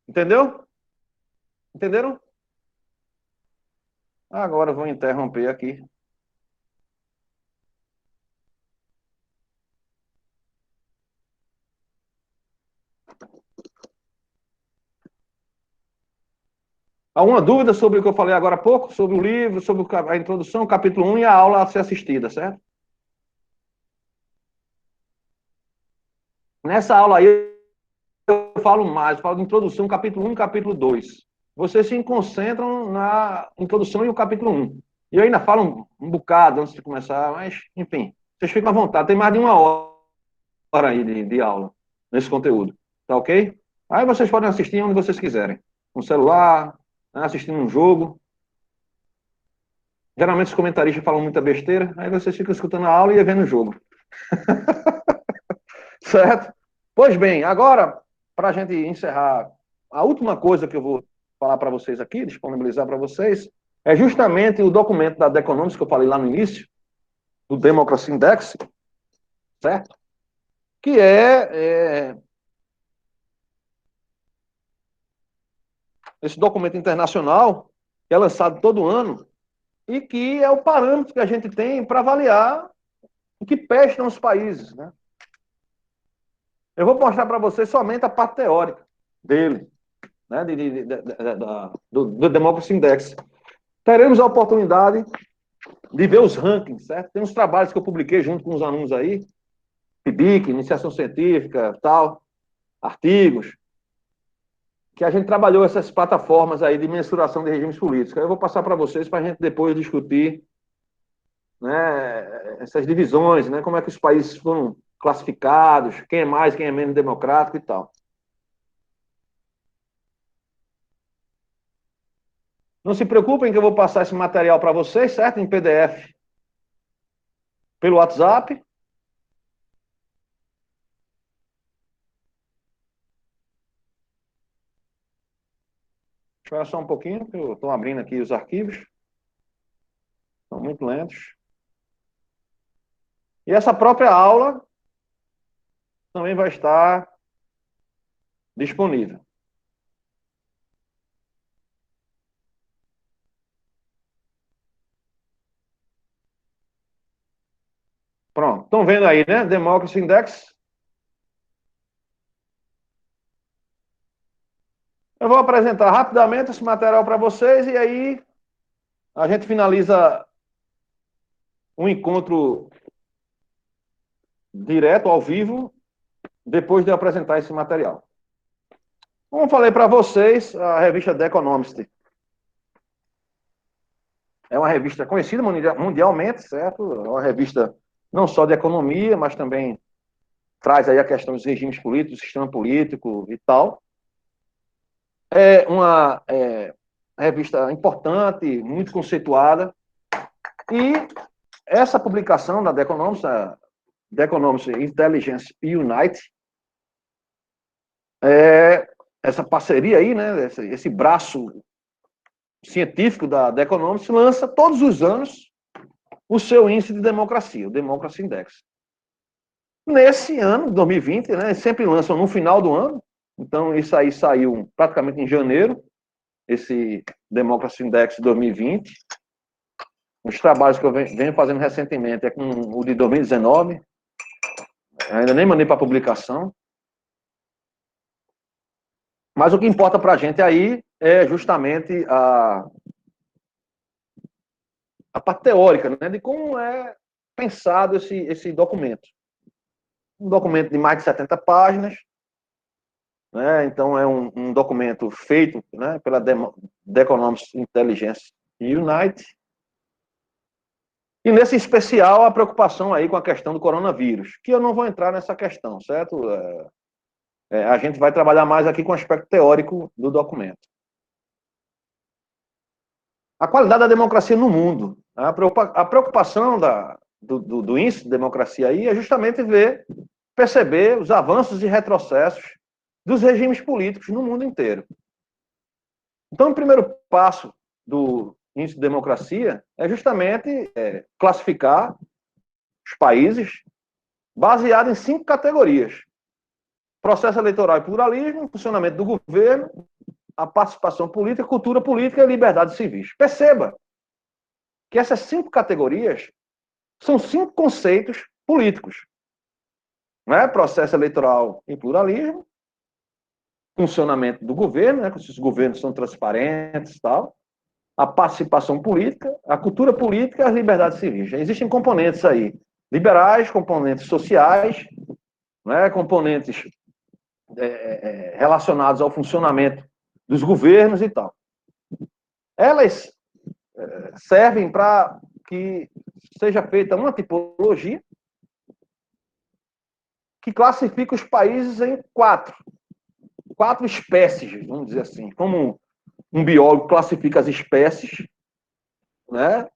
Entendeu? Entenderam? Agora eu vou interromper aqui. Alguma dúvida sobre o que eu falei agora há pouco? Sobre o livro, sobre a introdução, capítulo 1 e a aula a ser assistida, certo? Nessa aula aí eu falo mais, eu falo de introdução, capítulo 1 e capítulo 2. Vocês se concentram na introdução e o capítulo 1. E eu ainda falo um bocado antes de começar, mas, enfim, vocês ficam à vontade. Tem mais de uma hora aí de aula nesse conteúdo, tá ok? Aí vocês podem assistir onde vocês quiserem. No celular, né, assistindo um jogo. Geralmente os comentaristas falam muita besteira, aí vocês ficam escutando a aula e vendo o jogo. Certo? Pois bem, agora, para a gente encerrar, a última coisa que eu vou falar para vocês aqui, disponibilizar para vocês, é justamente o documento da The Economist que eu falei lá no início, do Democracy Index, certo? Que é esse documento internacional, que é lançado todo ano, e que é o parâmetro que a gente tem para avaliar o que prestam os países, né? Eu vou mostrar para vocês somente a parte teórica dele, né, do Democracy Index. Teremos a oportunidade de ver os rankings, certo? Tem uns trabalhos que eu publiquei junto com os alunos aí, PIBIC, iniciação científica, tal, artigos, que a gente trabalhou essas plataformas aí de mensuração de regimes políticos. Aí eu vou passar para vocês para a gente depois discutir, né, essas divisões, né, como é que os países foram classificados, quem é mais, quem é menos democrático e tal. Não se preocupem que eu vou passar esse material para vocês, certo? Em PDF. Pelo WhatsApp. Espera só um pouquinho, que eu estou abrindo aqui os arquivos. São muito lentos. E essa própria aula também vai estar disponível. Pronto. Estão vendo aí, né? Democracy Index. Eu vou apresentar rapidamente esse material para vocês e aí a gente finaliza um encontro direto, ao vivo, depois de eu apresentar esse material. Como eu falei para vocês, a revista The Economist é uma revista conhecida mundialmente, certo? É uma revista não só de economia, mas também traz aí a questão dos regimes políticos, do sistema político e tal. É uma revista importante, muito conceituada, e essa publicação da The Economist, a The Economist Intelligence Unite, essa parceria aí, né, esse braço científico da The Economist, lança todos os anos o seu índice de democracia, o Democracy Index. Nesse ano, 2020, né, sempre lançam no final do ano, então isso aí saiu praticamente em janeiro, esse Democracy Index 2020. Os trabalhos que eu venho fazendo recentemente é com o de 2019, ainda nem mandei para publicação. Mas o que importa para a gente aí é justamente a parte teórica, né, de como é pensado esse documento. Um documento de mais de 70 páginas, né, então é um documento feito, né, pela The Economist Intelligence Unite. E nesse especial, a preocupação aí com a questão do coronavírus, que eu não vou entrar nessa questão, certo? A gente vai trabalhar mais aqui com o aspecto teórico do documento. A qualidade da democracia no mundo. A preocupação do índice de democracia aí é justamente perceber os avanços e retrocessos dos regimes políticos no mundo inteiro. Então, o primeiro passo do índice de democracia é justamente classificar os países baseado em 5 categorias: processo eleitoral e pluralismo, funcionamento do governo, a participação política, cultura política e liberdade civis. Perceba que essas 5 categorias são 5 conceitos políticos. Não é? Processo eleitoral e pluralismo, funcionamento do governo, né? Se os governos são transparentes e tal, a participação política, a cultura política e as liberdades civis. Existem componentes aí, liberais, componentes sociais, né? Componentes relacionados ao funcionamento dos governos e tal. Elas servem para que seja feita uma tipologia que classifica os países em 4 espécies, vamos dizer assim. Como um biólogo classifica as espécies, né?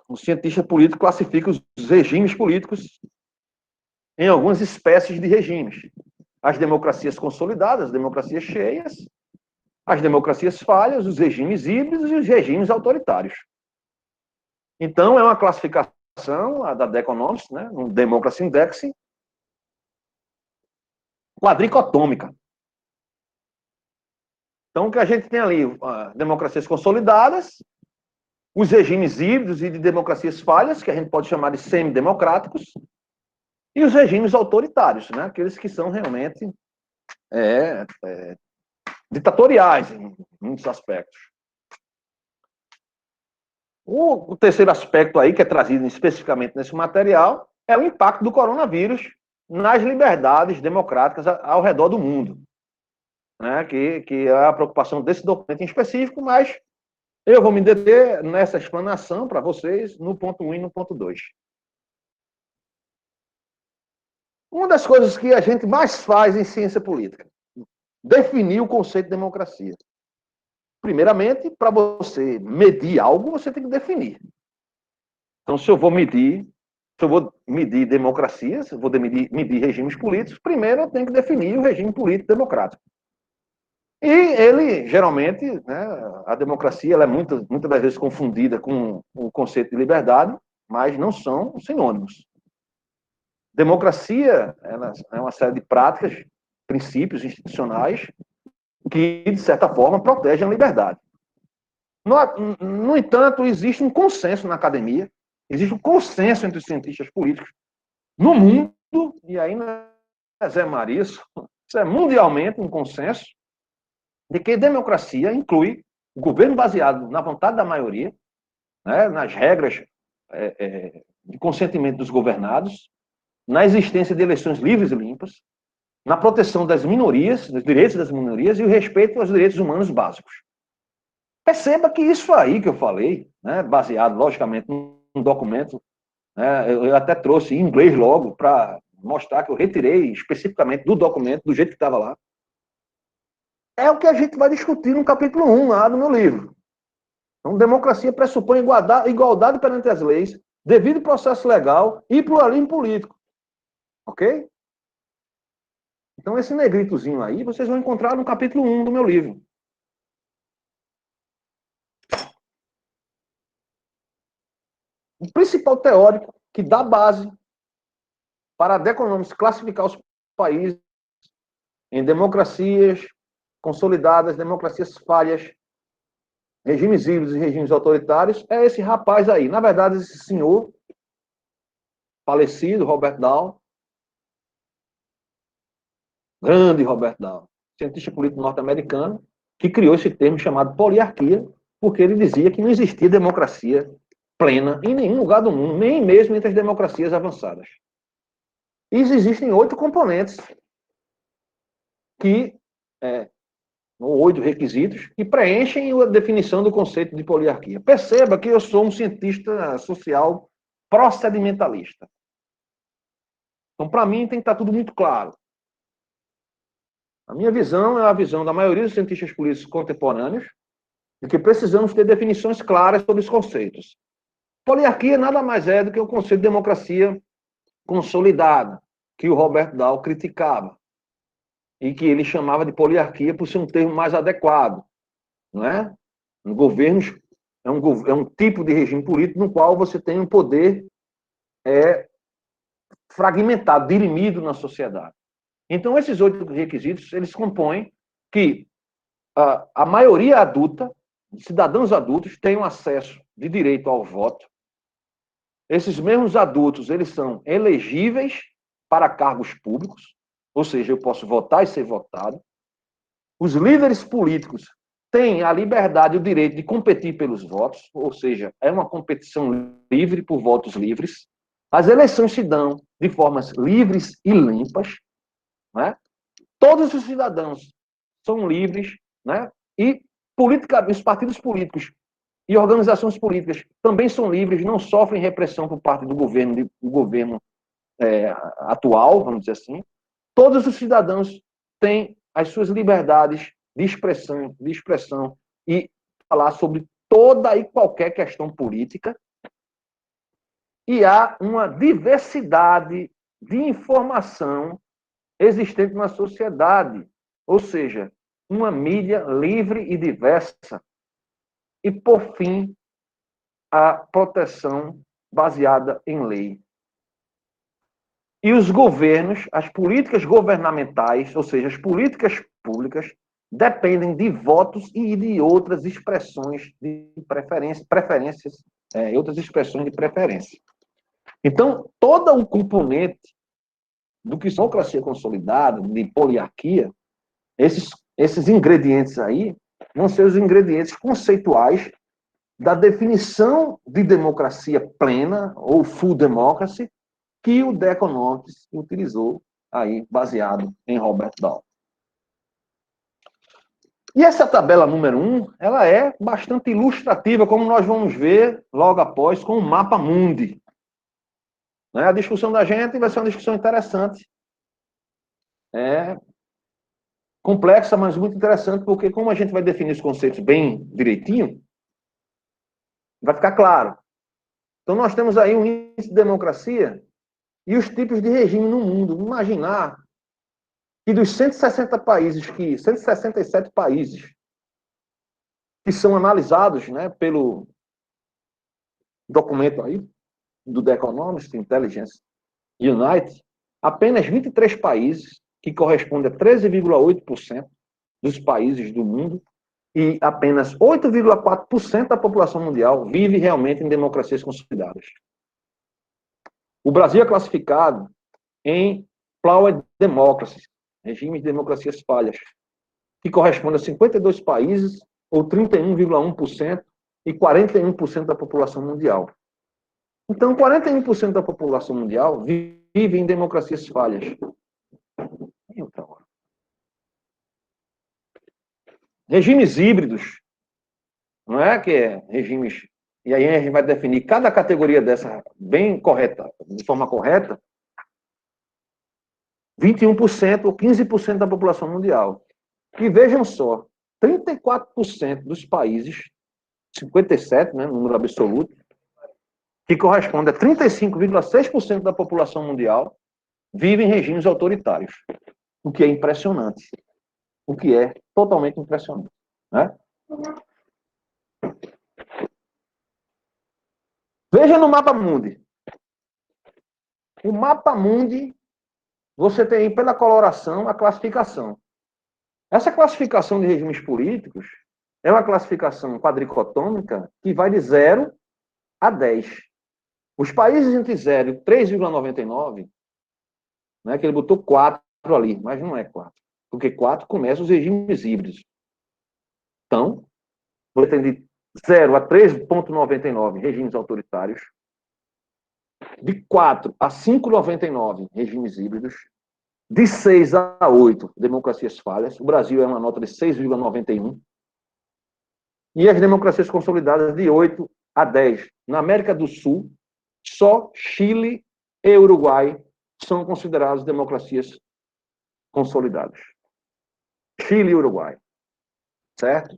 Um cientista político classifica os regimes políticos em algumas espécies de regimes. As democracias consolidadas, as democracias cheias, as democracias falhas, os regimes híbridos e os regimes autoritários. Então, é uma classificação, a da The Economist, né, um Democracy Index, quadricotômica. Então, o que a gente tem ali, democracias consolidadas, os regimes híbridos e de democracias falhas, que a gente pode chamar de semidemocráticos, e os regimes autoritários, né, aqueles que são realmente ditatoriais em muitos aspectos. O terceiro aspecto aí, que é trazido especificamente nesse material, é o impacto do coronavírus nas liberdades democráticas ao redor do mundo, né? Que é a preocupação desse documento em específico, mas eu vou me deter nessa explanação para vocês no ponto 1 e no ponto 2. Uma das coisas que a gente mais faz em ciência política, definir o conceito de democracia. Primeiramente, para você medir algo, você tem que definir. Então, se eu vou medir democracias, se eu vou medir regimes políticos, primeiro eu tenho que definir o regime político democrático. E ele, geralmente, né, a democracia ela é muitas das vezes confundida com o conceito de liberdade, mas não são sinônimos. Democracia ela é uma série de práticas, princípios institucionais que, de certa forma, protegem a liberdade. No entanto, existe um consenso na academia, existe um consenso entre os cientistas políticos no mundo, e aí não é Zé Maria, isso é mundialmente um consenso, de que democracia inclui o governo baseado na vontade da maioria, né, nas regras de consentimento dos governados, na existência de eleições livres e limpas, na proteção das minorias, dos direitos das minorias e o respeito aos direitos humanos básicos. Perceba que isso aí que eu falei, né, baseado, logicamente, num documento, né, eu até trouxe em inglês logo para mostrar que eu retirei especificamente do documento, do jeito que estava lá. é o que a gente vai discutir no capítulo 1 lá do meu livro. Então, democracia pressupõe igualdade perante as leis, devido processo legal e pluralismo político. Ok? Então, esse negritozinho aí, vocês vão encontrar no capítulo 1 do meu livro. O principal teórico que dá base para a The Economist classificar os países em democracias consolidadas, democracias falhas, regimes híbridos e regimes autoritários, é esse rapaz aí. Na verdade, esse senhor falecido, Robert Dahl, grande Robert Dahl, cientista político norte-americano, que criou esse termo chamado poliarquia, porque ele dizia que não existia democracia plena em nenhum lugar do mundo, nem mesmo entre as democracias avançadas. E existem 8 componentes que, ou 8 requisitos, que preenchem a definição do conceito de poliarquia. Perceba que eu sou um cientista social procedimentalista. Então, para mim, tem que estar tudo muito claro. A minha visão é a visão da maioria dos cientistas políticos contemporâneos, de que precisamos ter definições claras sobre os conceitos. Poliarquia nada mais é do que o conceito de democracia consolidada, que o Robert Dahl criticava, e que ele chamava de poliarquia por ser um termo mais adequado. Não é? Governos é um tipo de regime político no qual você tem um poder fragmentado, dirimido na sociedade. Então, esses 8 requisitos, eles compõem que a maioria adulta, cidadãos adultos, tenham acesso de direito ao voto. Esses mesmos adultos, eles são elegíveis para cargos públicos, ou seja, eu posso votar e ser votado. Os líderes políticos têm a liberdade e o direito de competir pelos votos, ou seja, é uma competição livre por votos livres. As eleições se dão de formas livres e limpas, né? Todos os cidadãos são livres, né? E os partidos políticos e organizações políticas também são livres, não sofrem repressão por parte do governo atual, vamos dizer assim. Todos os cidadãos têm as suas liberdades de expressão e falar sobre toda e qualquer questão política. E há uma diversidade de informação existente na sociedade, ou seja, uma mídia livre e diversa. E, por fim, a proteção baseada em lei. E os governos, as políticas governamentais, ou seja, as políticas públicas, dependem de votos e de outras expressões de preferências, outras expressões de preferência. Então, todo o componente do que democracia consolidada, de poliarquia, esses ingredientes aí vão ser os ingredientes conceituais da definição de democracia plena, ou full democracy, que o The Economist utilizou aí, baseado em Robert Dahl. E essa tabela número 1, ela é bastante ilustrativa, como nós vamos ver logo após com o mapa mundi. A discussão da gente vai ser uma discussão interessante. Complexa, mas muito interessante, porque como a gente vai definir os conceitos bem direitinho, vai ficar claro. Então, nós temos aí um índice de democracia e os tipos de regime no mundo. Imaginar que dos 167 países que são analisados, né, pelo documento aí, do The Economist Intelligence Unit, apenas 23 países, que corresponde a 13,8% dos países do mundo, e apenas 8,4% da população mundial vive realmente em democracias consolidadas. O Brasil é classificado em Planned Democracies, regimes de democracias falhas, que corresponde a 52 países, ou 31,1%, e 41% da população mundial. Então, 41% da população mundial vive em democracias falhas. Regimes híbridos, não é que regimes... E aí a gente vai definir cada categoria dessa bem correta, de forma correta, 21% ou 15% da população mundial. E vejam só, 34% dos países, 57, né, número absoluto, que corresponde a 35,6% da população mundial, vive em regimes autoritários. O que é impressionante. O que é totalmente impressionante. Né? Veja no mapa mundi. O mapa mundi, você tem aí pela coloração a classificação. Essa classificação de regimes políticos é uma classificação quadricotômica que vai de 0 a 10. Os países entre 0 e 3,99, né, que ele botou 4 ali, mas não é 4. Porque 4 começa os regimes híbridos. Então, você tem de 0 a 3,99 regimes autoritários, de 4 a 5,99 regimes híbridos, de 6 a 8 democracias falhas. O Brasil é uma nota de 6,91. E as democracias consolidadas de 8 a 10. Na América do Sul, só Chile e Uruguai são considerados democracias consolidadas. Chile e Uruguai. Certo?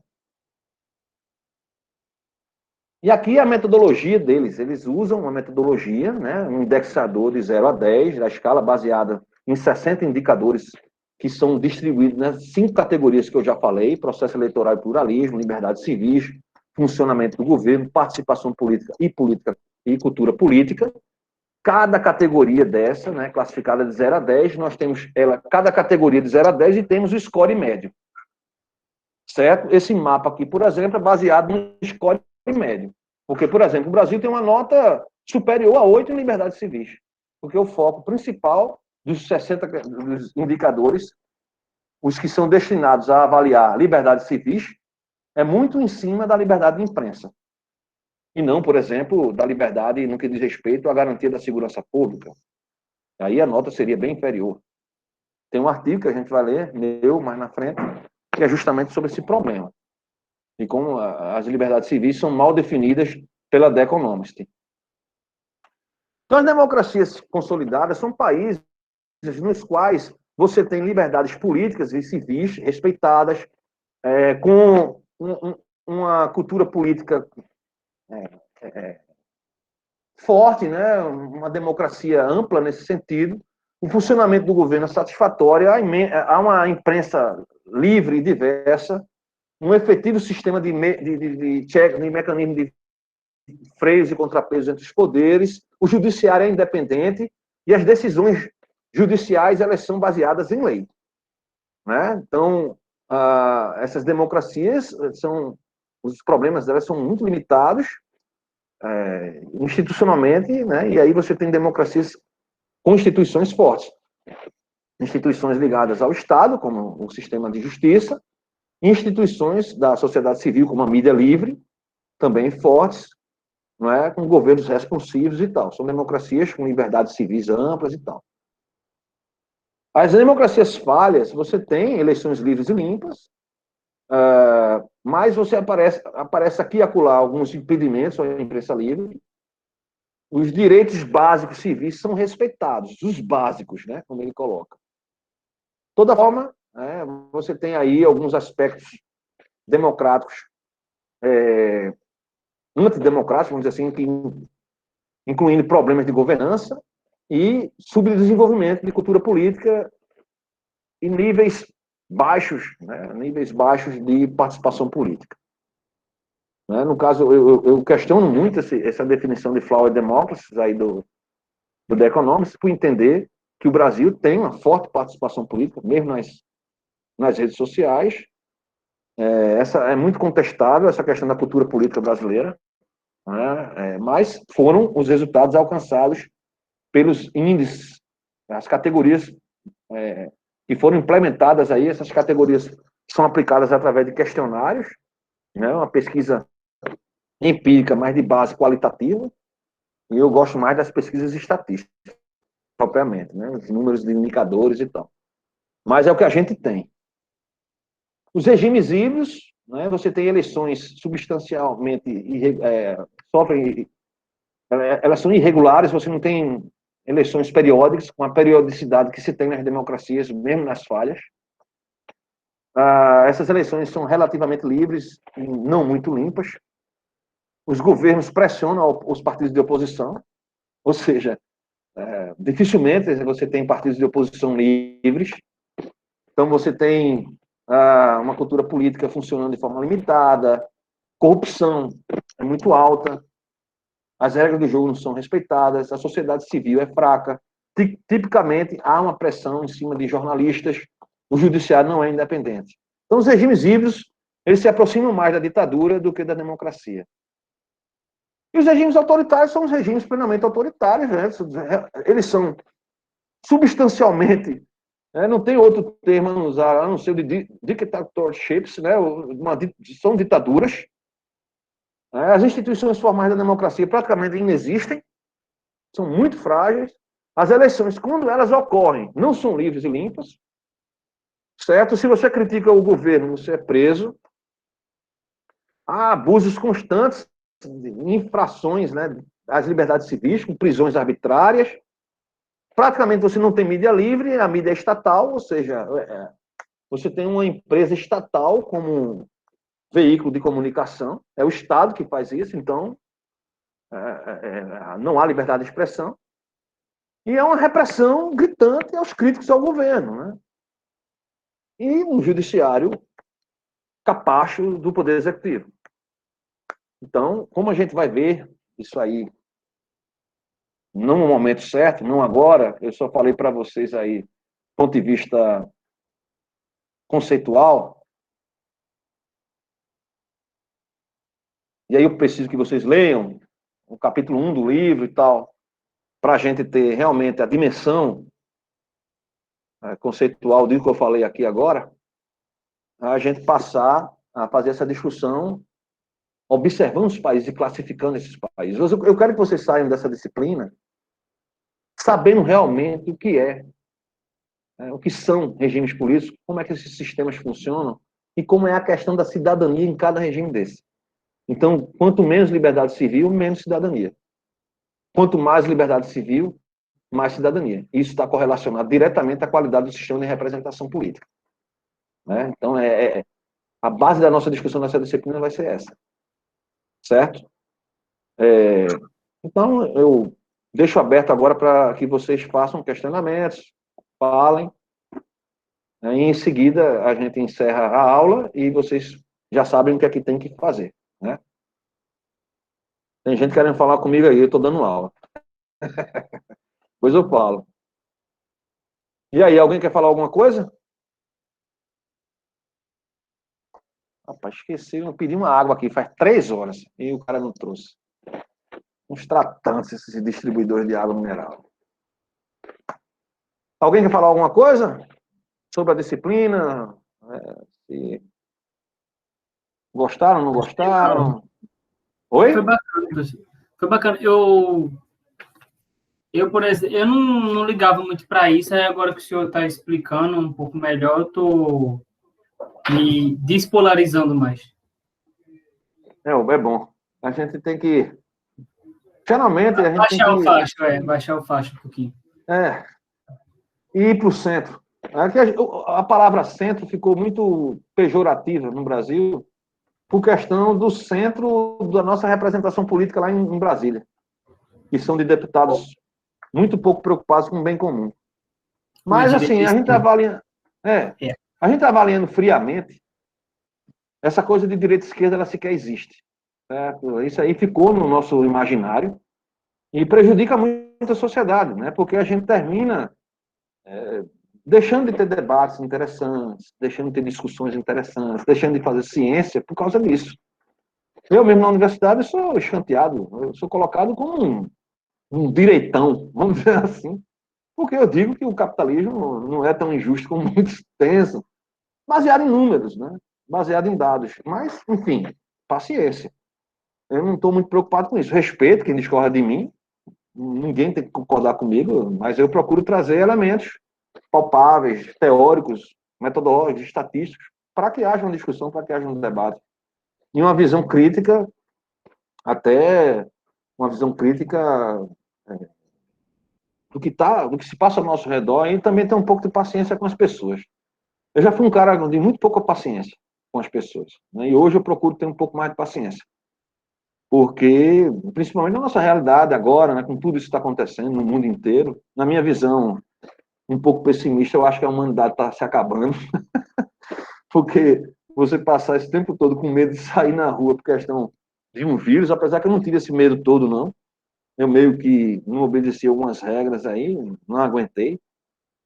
E aqui a metodologia deles. Eles usam uma metodologia, né, um indexador de 0 a 10, da escala baseada em 60 indicadores que são distribuídos nas 5 categorias que eu já falei: processo eleitoral e pluralismo, liberdades civis, funcionamento do governo, participação política e cultura política. Cada categoria dessa, né, classificada de 0 a 10, nós temos cada categoria de 0 a 10 e temos o score médio. Certo? Esse mapa aqui, por exemplo, é baseado no score médio. Porque, por exemplo, o Brasil tem uma nota superior a 8 em liberdades civis. Porque o foco principal dos 60 dos indicadores, os que são destinados a avaliar liberdades civis, é muito em cima da liberdade de imprensa. E não, por exemplo, da liberdade no que diz respeito à garantia da segurança pública. Aí a nota seria bem inferior. Tem um artigo que a gente vai ler, meu, mais na frente, que é justamente sobre esse problema. E como as liberdades civis são mal definidas pela The Economist. Então, as democracias consolidadas são países nos quais você tem liberdades políticas e civis respeitadas, com uma cultura política forte, né? Uma democracia ampla nesse sentido, o funcionamento do governo é satisfatório, há uma imprensa livre e diversa, um efetivo sistema de mecanismo de freios e contrapesos entre os poderes, o judiciário é independente e as decisões judiciais elas são baseadas em lei. Né? Então, essas democracias, os problemas delas são muito limitados institucionalmente, né? E aí você tem democracias com instituições fortes. Instituições ligadas ao Estado, como o sistema de justiça, instituições da sociedade civil, como a mídia livre, também fortes, não é? Com governos responsivos e tal. São democracias com liberdades civis amplas e tal. As democracias falhas, você tem eleições livres e limpas, mas você aparece aqui e acolá alguns impedimentos à imprensa livre. Os direitos básicos civis são respeitados, os básicos, né, como ele coloca. De toda forma, você tem aí alguns aspectos democráticos, antidemocráticos, vamos dizer assim, incluindo problemas de governança e subdesenvolvimento de cultura política e níveis baixos de participação política. Né? No caso, eu questiono muito essa definição de flawed democracy aí do The Economist, por entender que o Brasil tem uma forte participação política, mesmo nas redes sociais. Essa é muito contestável, essa questão da cultura política brasileira, né? Mas foram os resultados alcançados pelos índices, as categorias que foram implementadas aí, essas categorias são aplicadas através de questionários, né? Uma pesquisa empírica, mas de base qualitativa, e eu gosto mais das pesquisas estatísticas, propriamente, né? Os números de indicadores e tal. Mas é o que a gente tem. Os regimes híbridos, né? Você tem eleições substancialmente elas são irregulares, você não tem eleições periódicas, com a periodicidade que se tem nas democracias, mesmo nas falhas. Essas eleições são relativamente livres, e não muito limpas. Os governos pressionam os partidos de oposição, ou seja, dificilmente você tem partidos de oposição livres. Então, você tem uma cultura política funcionando de forma limitada, corrupção é muito alta, as regras do jogo não são respeitadas, a sociedade civil é fraca. Tipicamente, há uma pressão em cima de jornalistas, o judiciário não é independente. Então, os regimes híbridos, eles se aproximam mais da ditadura do que da democracia. E os regimes autoritários são os regimes plenamente autoritários, né? Eles são substancialmente, não tem outro termo a usar, a não ser o de dictatorships, né? São ditaduras. As instituições formais da democracia praticamente inexistem, são muito frágeis. As eleições, quando elas ocorrem, não são livres e limpas, certo? Se você critica o governo, você é preso. Há abusos constantes, infrações, né, às liberdades civis, com prisões arbitrárias. Praticamente você não tem mídia livre, a mídia é estatal, ou seja, você tem uma empresa estatal como veículo de comunicação, é o Estado que faz isso, então não há liberdade de expressão. E é uma repressão gritante aos críticos ao governo, né? E um judiciário capacho do Poder Executivo. Então, como a gente vai ver isso aí não no momento certo, não agora, eu só falei para vocês aí, do ponto de vista conceitual, e aí eu preciso que vocês leiam o capítulo 1 do livro e tal, para a gente ter realmente a dimensão conceitual do que eu falei aqui agora, a gente passar a fazer essa discussão observando os países e classificando esses países. Eu quero que vocês saiam dessa disciplina sabendo realmente o que o que são regimes políticos, como é que esses sistemas funcionam e como é a questão da cidadania em cada regime desse. Então, quanto menos liberdade civil, menos cidadania. Quanto mais liberdade civil, mais cidadania. Isso está correlacionado diretamente à qualidade do sistema de representação política. Né? Então, a base da nossa discussão nessa disciplina vai ser essa. Certo? Então, eu deixo aberto agora para que vocês façam questionamentos, falem, né? E em seguida a gente encerra a aula e vocês já sabem o que é que tem que fazer. Né? Tem gente querendo falar comigo aí, eu estou dando aula. Depois eu falo. E aí, alguém quer falar alguma coisa? Rapaz, esqueci, eu pedi uma água aqui faz 3 horas e o cara não trouxe. Uns tratantes, esses distribuidores de água mineral. Alguém quer falar alguma coisa sobre a disciplina? Se gostaram, não gostaram? Oi? Foi bacana, professor. Foi bacana. Por exemplo, eu não ligava muito para isso, aí agora que o senhor está explicando um pouco melhor, eu estou me despolarizando mais. É bom. A gente tem que... Geralmente, a gente baixar tem o que... facho, baixar o facho um pouquinho. E ir para o centro. A palavra centro ficou muito pejorativa no Brasil por questão do centro da nossa representação política lá em Brasília, que são de deputados muito pouco preocupados com o bem comum. Mas, assim, a gente está avaliando friamente, essa coisa de direita e esquerda, ela sequer existe. Certo? Isso aí ficou no nosso imaginário e prejudica muito a sociedade, né? Porque a gente termina deixando de ter debates interessantes, deixando de ter discussões interessantes, deixando de fazer ciência por causa disso. Eu mesmo na universidade sou escanteado, eu sou colocado como um direitão, vamos dizer assim, porque eu digo que o capitalismo não é tão injusto como muitos pensam, baseado em números, né? Baseado em dados. Mas, enfim, paciência. Eu não estou muito preocupado com isso. Respeito quem discorda de mim, ninguém tem que concordar comigo, mas eu procuro trazer elementos palpáveis, teóricos, metodológicos, estatísticos, para que haja uma discussão, para que haja um debate. E uma visão crítica, até uma visão crítica do que se passa ao nosso redor, e também ter um pouco de paciência com as pessoas. Eu já fui um cara de muito pouca paciência com as pessoas, né? E hoje eu procuro ter um pouco mais de paciência. Porque, principalmente na nossa realidade agora, né, com tudo isso que está acontecendo no mundo inteiro, na minha visão um pouco pessimista, eu acho que a humanidade está se acabando, porque você passar esse tempo todo com medo de sair na rua por questão de um vírus, apesar que eu não tive esse medo todo, não. Eu meio que não obedeci algumas regras aí, não aguentei,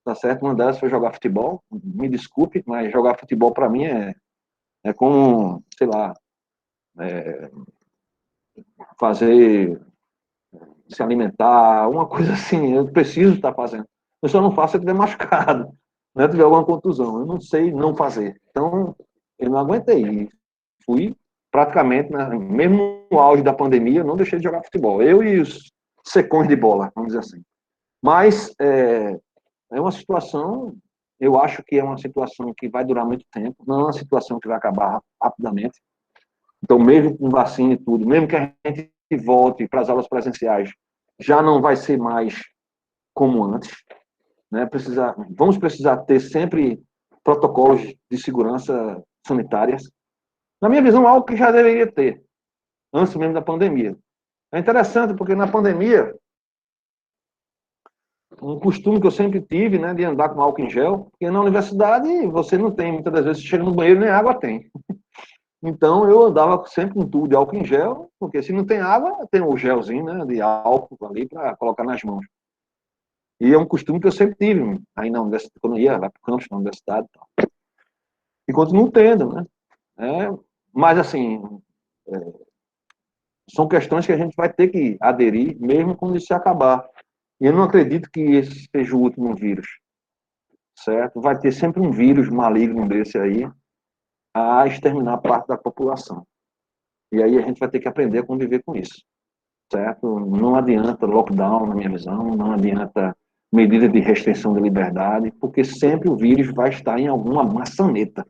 tá certo? Uma delas foi jogar futebol, me desculpe, mas jogar futebol para mim é como, sei lá, fazer, se alimentar, uma coisa assim, eu preciso estar fazendo. Eu só não faço se eu estiver machucado, né? Se tiver alguma contusão, eu não sei não fazer. Então, eu não aguentei. Fui praticamente, né, mesmo no auge da pandemia, eu não deixei de jogar futebol. Eu e os secões de bola, vamos dizer assim. Mas é uma situação, eu acho que é uma situação que vai durar muito tempo, não é uma situação que vai acabar rapidamente. Então, mesmo com vacina e tudo, mesmo que a gente volte para as aulas presenciais, já não vai ser mais como antes, né? Vamos precisar ter sempre protocolos de segurança sanitárias. Na minha visão, algo que já deveria ter, antes mesmo da pandemia. É interessante porque na pandemia, um costume que eu sempre tive, né, de andar com álcool em gel, porque na universidade você não tem, muitas das vezes, você chega no banheiro nem água tem. Então eu andava sempre com tubo de álcool em gel, porque se não tem água, tem o gelzinho, né, de álcool ali para colocar nas mãos. E é um costume que eu sempre tive, aí na universidade, quando eu ia lá para o campus, na universidade e tal. E continuo tendo, né? Mas, assim, são questões que a gente vai ter que aderir, mesmo quando isso acabar. E eu não acredito que esse seja o último vírus, certo? Vai ter sempre um vírus maligno desse aí a exterminar parte da população. E aí a gente vai ter que aprender a conviver com isso, certo? Não adianta lockdown, na minha visão, não adianta medida de restrição de liberdade, porque sempre o vírus vai estar em alguma maçaneta.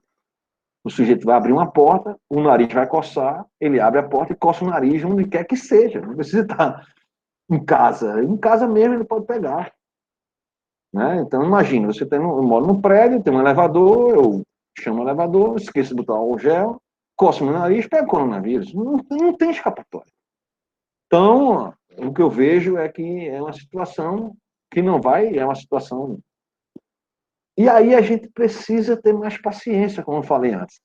O sujeito vai abrir uma porta, o nariz vai coçar, ele abre a porta e coça o nariz onde quer que seja. Não precisa estar em casa. Em casa mesmo ele pode pegar. Né? Então, imagina, eu moro num prédio, tem um elevador, eu chamo o elevador, esqueço de botar o gel, coço meu nariz, pego o coronavírus. Não tem escapatória. Então, o que eu vejo é que é uma situação que não vai, é uma situação. E aí a gente precisa ter mais paciência, como eu falei antes.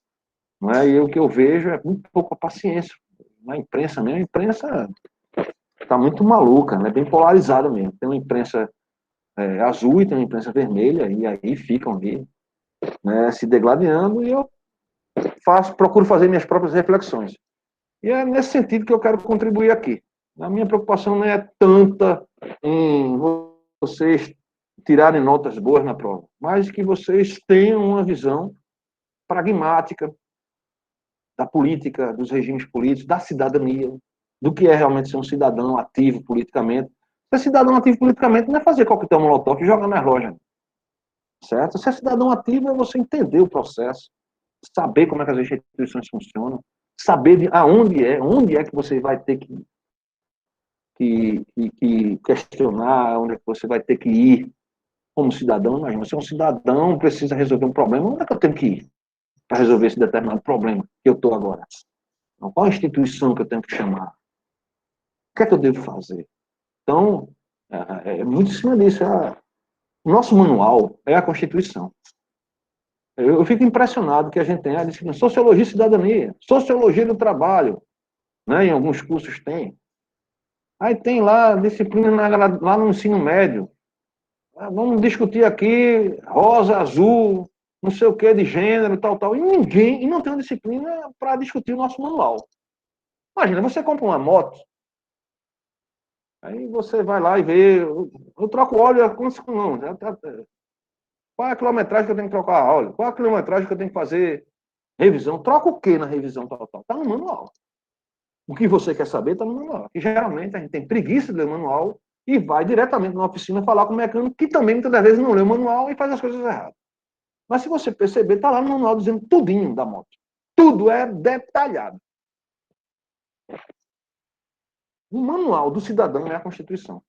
Não é? E o que eu vejo é muito pouca paciência. Na imprensa mesmo, a imprensa está muito maluca, né? Bem polarizada mesmo. Tem uma imprensa azul e tem uma imprensa vermelha, e aí ficam ali, né, se degladiando, e eu procuro fazer minhas próprias reflexões. E é nesse sentido que eu quero contribuir aqui. A minha preocupação não é tanta em vocês tirarem notas boas na prova, mas que vocês tenham uma visão pragmática da política, dos regimes políticos, da cidadania, do que é realmente ser um cidadão ativo politicamente. Ser cidadão ativo politicamente não é fazer coquetel molotov e jogar nas lojas, certo? Ser cidadão ativo é você entender o processo, saber como é que as instituições funcionam, saber onde é que você vai ter que questionar, onde é que você vai ter que ir como cidadão. Imagina, você é um cidadão, precisa resolver um problema, onde é que eu tenho que ir para resolver esse determinado problema que eu estou agora? Qual a instituição que eu tenho que chamar? O que é que eu devo fazer? Então, é muito em cima disso. O nosso manual é a Constituição. Eu fico impressionado que a gente tem a disciplina Sociologia e Cidadania, Sociologia do Trabalho, né? Em alguns cursos tem. Aí tem lá disciplina lá no ensino médio. Vamos discutir aqui rosa, azul, não sei o que de gênero, tal. E não tem uma disciplina para discutir o nosso manual. Imagina, você compra uma moto, aí você vai lá e vê, eu troco óleo, não, qual é a quilometragem que eu tenho que trocar óleo? Qual é a quilometragem que eu tenho que fazer revisão? Troca o que na revisão tal? Está no manual. O que você quer saber está no manual. E geralmente a gente tem preguiça de ler o manual e vai diretamente na oficina falar com o mecânico, que também muitas das vezes não lê o manual e faz as coisas erradas. Mas se você perceber, está lá no manual dizendo tudinho da moto. Tudo é detalhado. O manual do cidadão é a Constituição.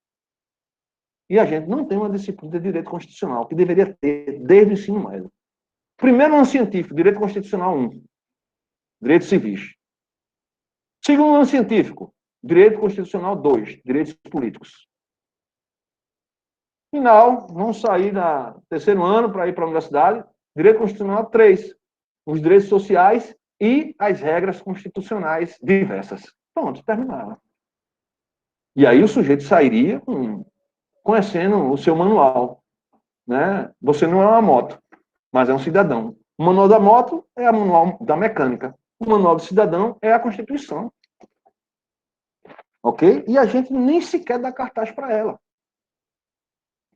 E a gente não tem uma disciplina de direito constitucional, que deveria ter desde o ensino médio. Primeiro ano científico, Direito Constitucional 1, Direitos Civis. Segundo ano científico, Direito Constitucional 2, Direitos Políticos. Final, vamos sair do terceiro ano para ir para a universidade, Direito Constitucional 3, os direitos sociais e as regras constitucionais diversas. Pronto, terminaram. E aí o sujeito sairia conhecendo o seu manual. Né? Você não é uma moto, mas é um cidadão. O manual da moto é o manual da mecânica. O manual do cidadão é a Constituição. Ok? E a gente nem sequer dá cartaz para ela.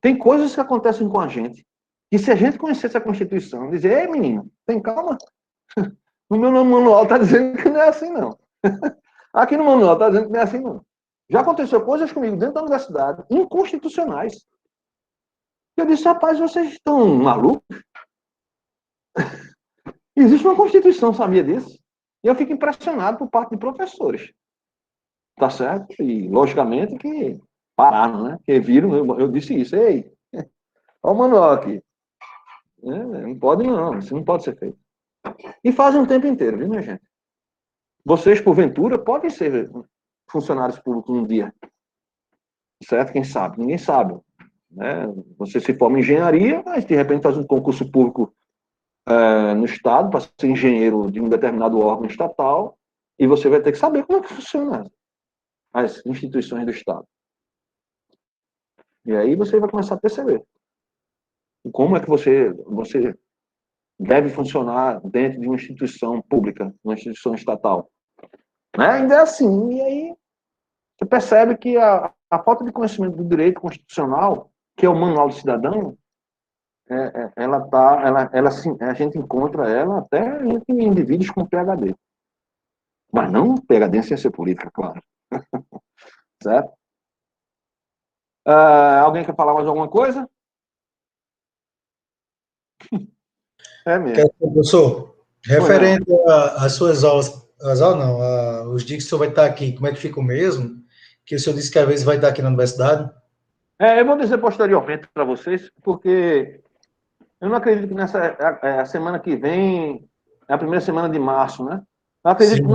Tem coisas que acontecem com a gente, que se a gente conhecesse a Constituição, dizer, ei, menino, tem calma. No meu manual está dizendo que não é assim, não. Aqui no manual está dizendo que não é assim, não. Já aconteceu coisas comigo dentro da universidade, inconstitucionais. Eu disse, rapaz, vocês estão malucos? Existe uma Constituição, sabia disso? E eu fico impressionado por parte de professores. Tá certo? E, logicamente, que pararam, né? Que viram, eu disse isso. Ei, olha o manual aqui. Não pode não, isso não pode ser feito. E fazem o tempo inteiro, viu, minha gente? Vocês, porventura, podem ser funcionários públicos um dia. Certo? Quem sabe? Ninguém sabe. Né? Você se forma em engenharia, mas de repente faz um concurso público no Estado, para ser engenheiro de um determinado órgão estatal, e você vai ter que saber como é que funciona as instituições do Estado. E aí você vai começar a perceber como é que você deve funcionar dentro de uma instituição pública, uma instituição estatal. Né? Ainda é assim, e aí você percebe que a falta de conhecimento do direito constitucional, que é o manual do cidadão, a gente encontra ela até entre indivíduos com PhD. Mas não PhD em ciência política, claro. Certo? Alguém quer falar mais alguma coisa? É mesmo. Professor, referente às suas aulas, os dias que o senhor vai estar aqui, como é que fica o mesmo? Que o senhor disse que às vezes vai estar aqui na universidade? Eu vou dizer posteriormente para vocês, porque eu não acredito que a semana que vem é a primeira semana de março, né? Eu acredito que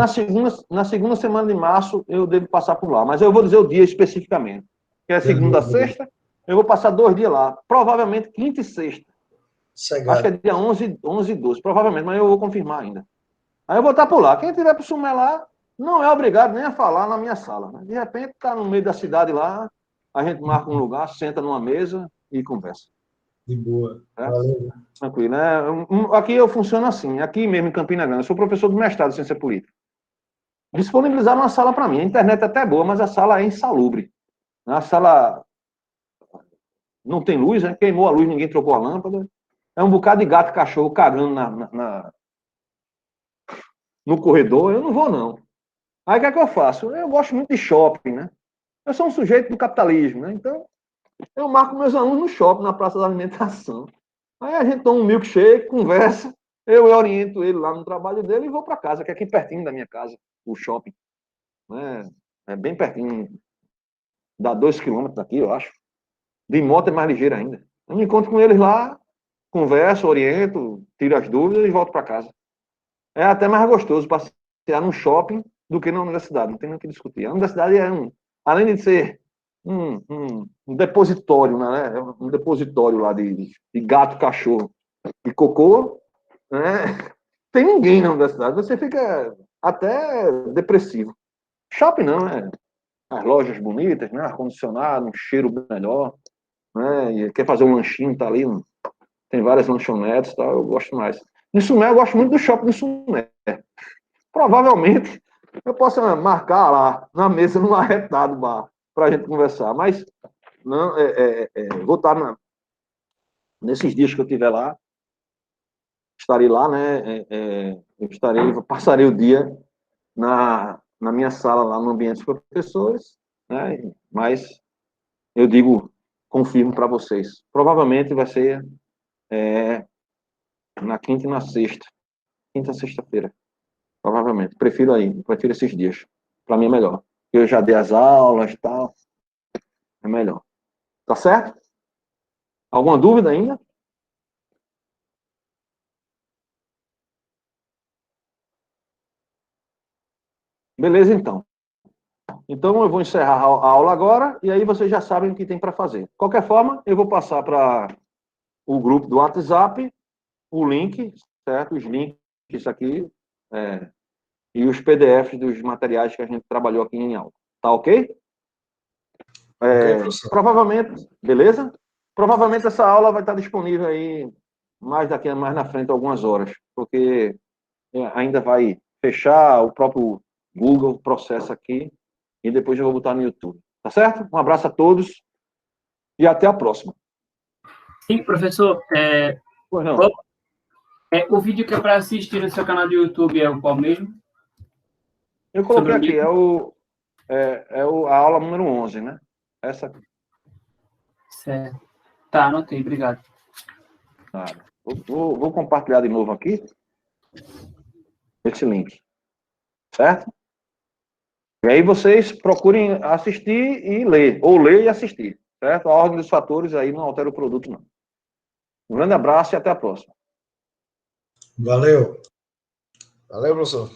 na segunda semana de março eu devo passar por lá, mas eu vou dizer o dia especificamente. Que é segunda a sexta, eu vou passar 2 dias lá. Provavelmente quinta e sexta. Acho que é dia 11 e 12, provavelmente, mas eu vou confirmar ainda. Aí eu vou estar por lá. Quem tiver para o Sumé lá, não é obrigado nem a falar na minha sala. Né? De repente, está no meio da cidade lá, a gente marca um lugar, senta numa mesa e conversa. De boa. Né? Valeu. Tranquilo, né? Aqui eu funciono assim, aqui mesmo em Campina Grande, eu sou professor do mestrado em Ciência Política. Disponibilizaram uma sala para mim, a internet é até boa, mas a sala é insalubre. A sala não tem luz, né? Queimou a luz, ninguém trocou a lâmpada. É um bocado de gato e cachorro cagando no corredor, eu não vou, não. Aí o que é que eu faço? Eu gosto muito de shopping, né? Eu sou um sujeito do capitalismo, né? Então, eu marco meus alunos no shopping, na praça da alimentação. Aí a gente toma um milkshake, conversa, eu oriento ele lá no trabalho dele e vou para casa, que é aqui pertinho da minha casa, o shopping. Né? É bem pertinho, dá 2 quilômetros daqui, eu acho. De moto é mais ligeiro ainda. Eu me encontro com eles lá, converso, oriento, tiro as dúvidas e volto para casa. É até mais gostoso passear num shopping do que na universidade, não tem nem o que discutir. A universidade além de ser um depositório, né? Um depositório lá de gato, cachorro e cocô, né? Tem ninguém na universidade, você fica até depressivo. Shopping não, as lojas bonitas, né? Ar-condicionado, um cheiro melhor, né? E quer fazer um lanchinho, tá ali, tem várias lanchonetes, tá? Eu gosto mais. No Sumé, eu gosto muito do shopping do Sumé. Provavelmente eu possa marcar lá na mesa, num arretado bar, para a gente conversar. Mas não, vou estar nesses dias que eu estiver lá, estarei lá, né? Passarei o dia na minha sala, lá no ambiente dos professores, né? Mas eu confirmo para vocês. Provavelmente vai ser na quinta e na sexta. Quinta e sexta-feira. Provavelmente. Prefiro esses dias. Para mim é melhor. Eu já dei as aulas e tal. É melhor. Tá certo? Alguma dúvida ainda? Beleza, então. Então, eu vou encerrar a aula agora, e aí vocês já sabem o que tem para fazer. De qualquer forma, eu vou passar para o grupo do WhatsApp, o link, certo? Os links aqui, e os PDFs dos materiais que a gente trabalhou aqui em aula. Tá ok? Ok, professor. Provavelmente, beleza? Provavelmente essa aula vai estar disponível aí mais na frente, algumas horas, porque ainda vai fechar, o próprio Google processa aqui, e depois eu vou botar no YouTube. Tá certo? Um abraço a todos e até a próxima. Sim, professor, Pois não. o vídeo que é para assistir no seu canal do YouTube é o qual mesmo? Eu coloquei Sobre o aqui, a aula número 11, né? Essa. Certo. Tá, anotei, obrigado. Tá. Vou compartilhar de novo aqui esse link. Certo? E aí vocês procurem assistir e ler, ou ler e assistir. Certo? A ordem dos fatores aí não altera o produto, não. Um grande abraço e até a próxima. Valeu. Valeu, professor.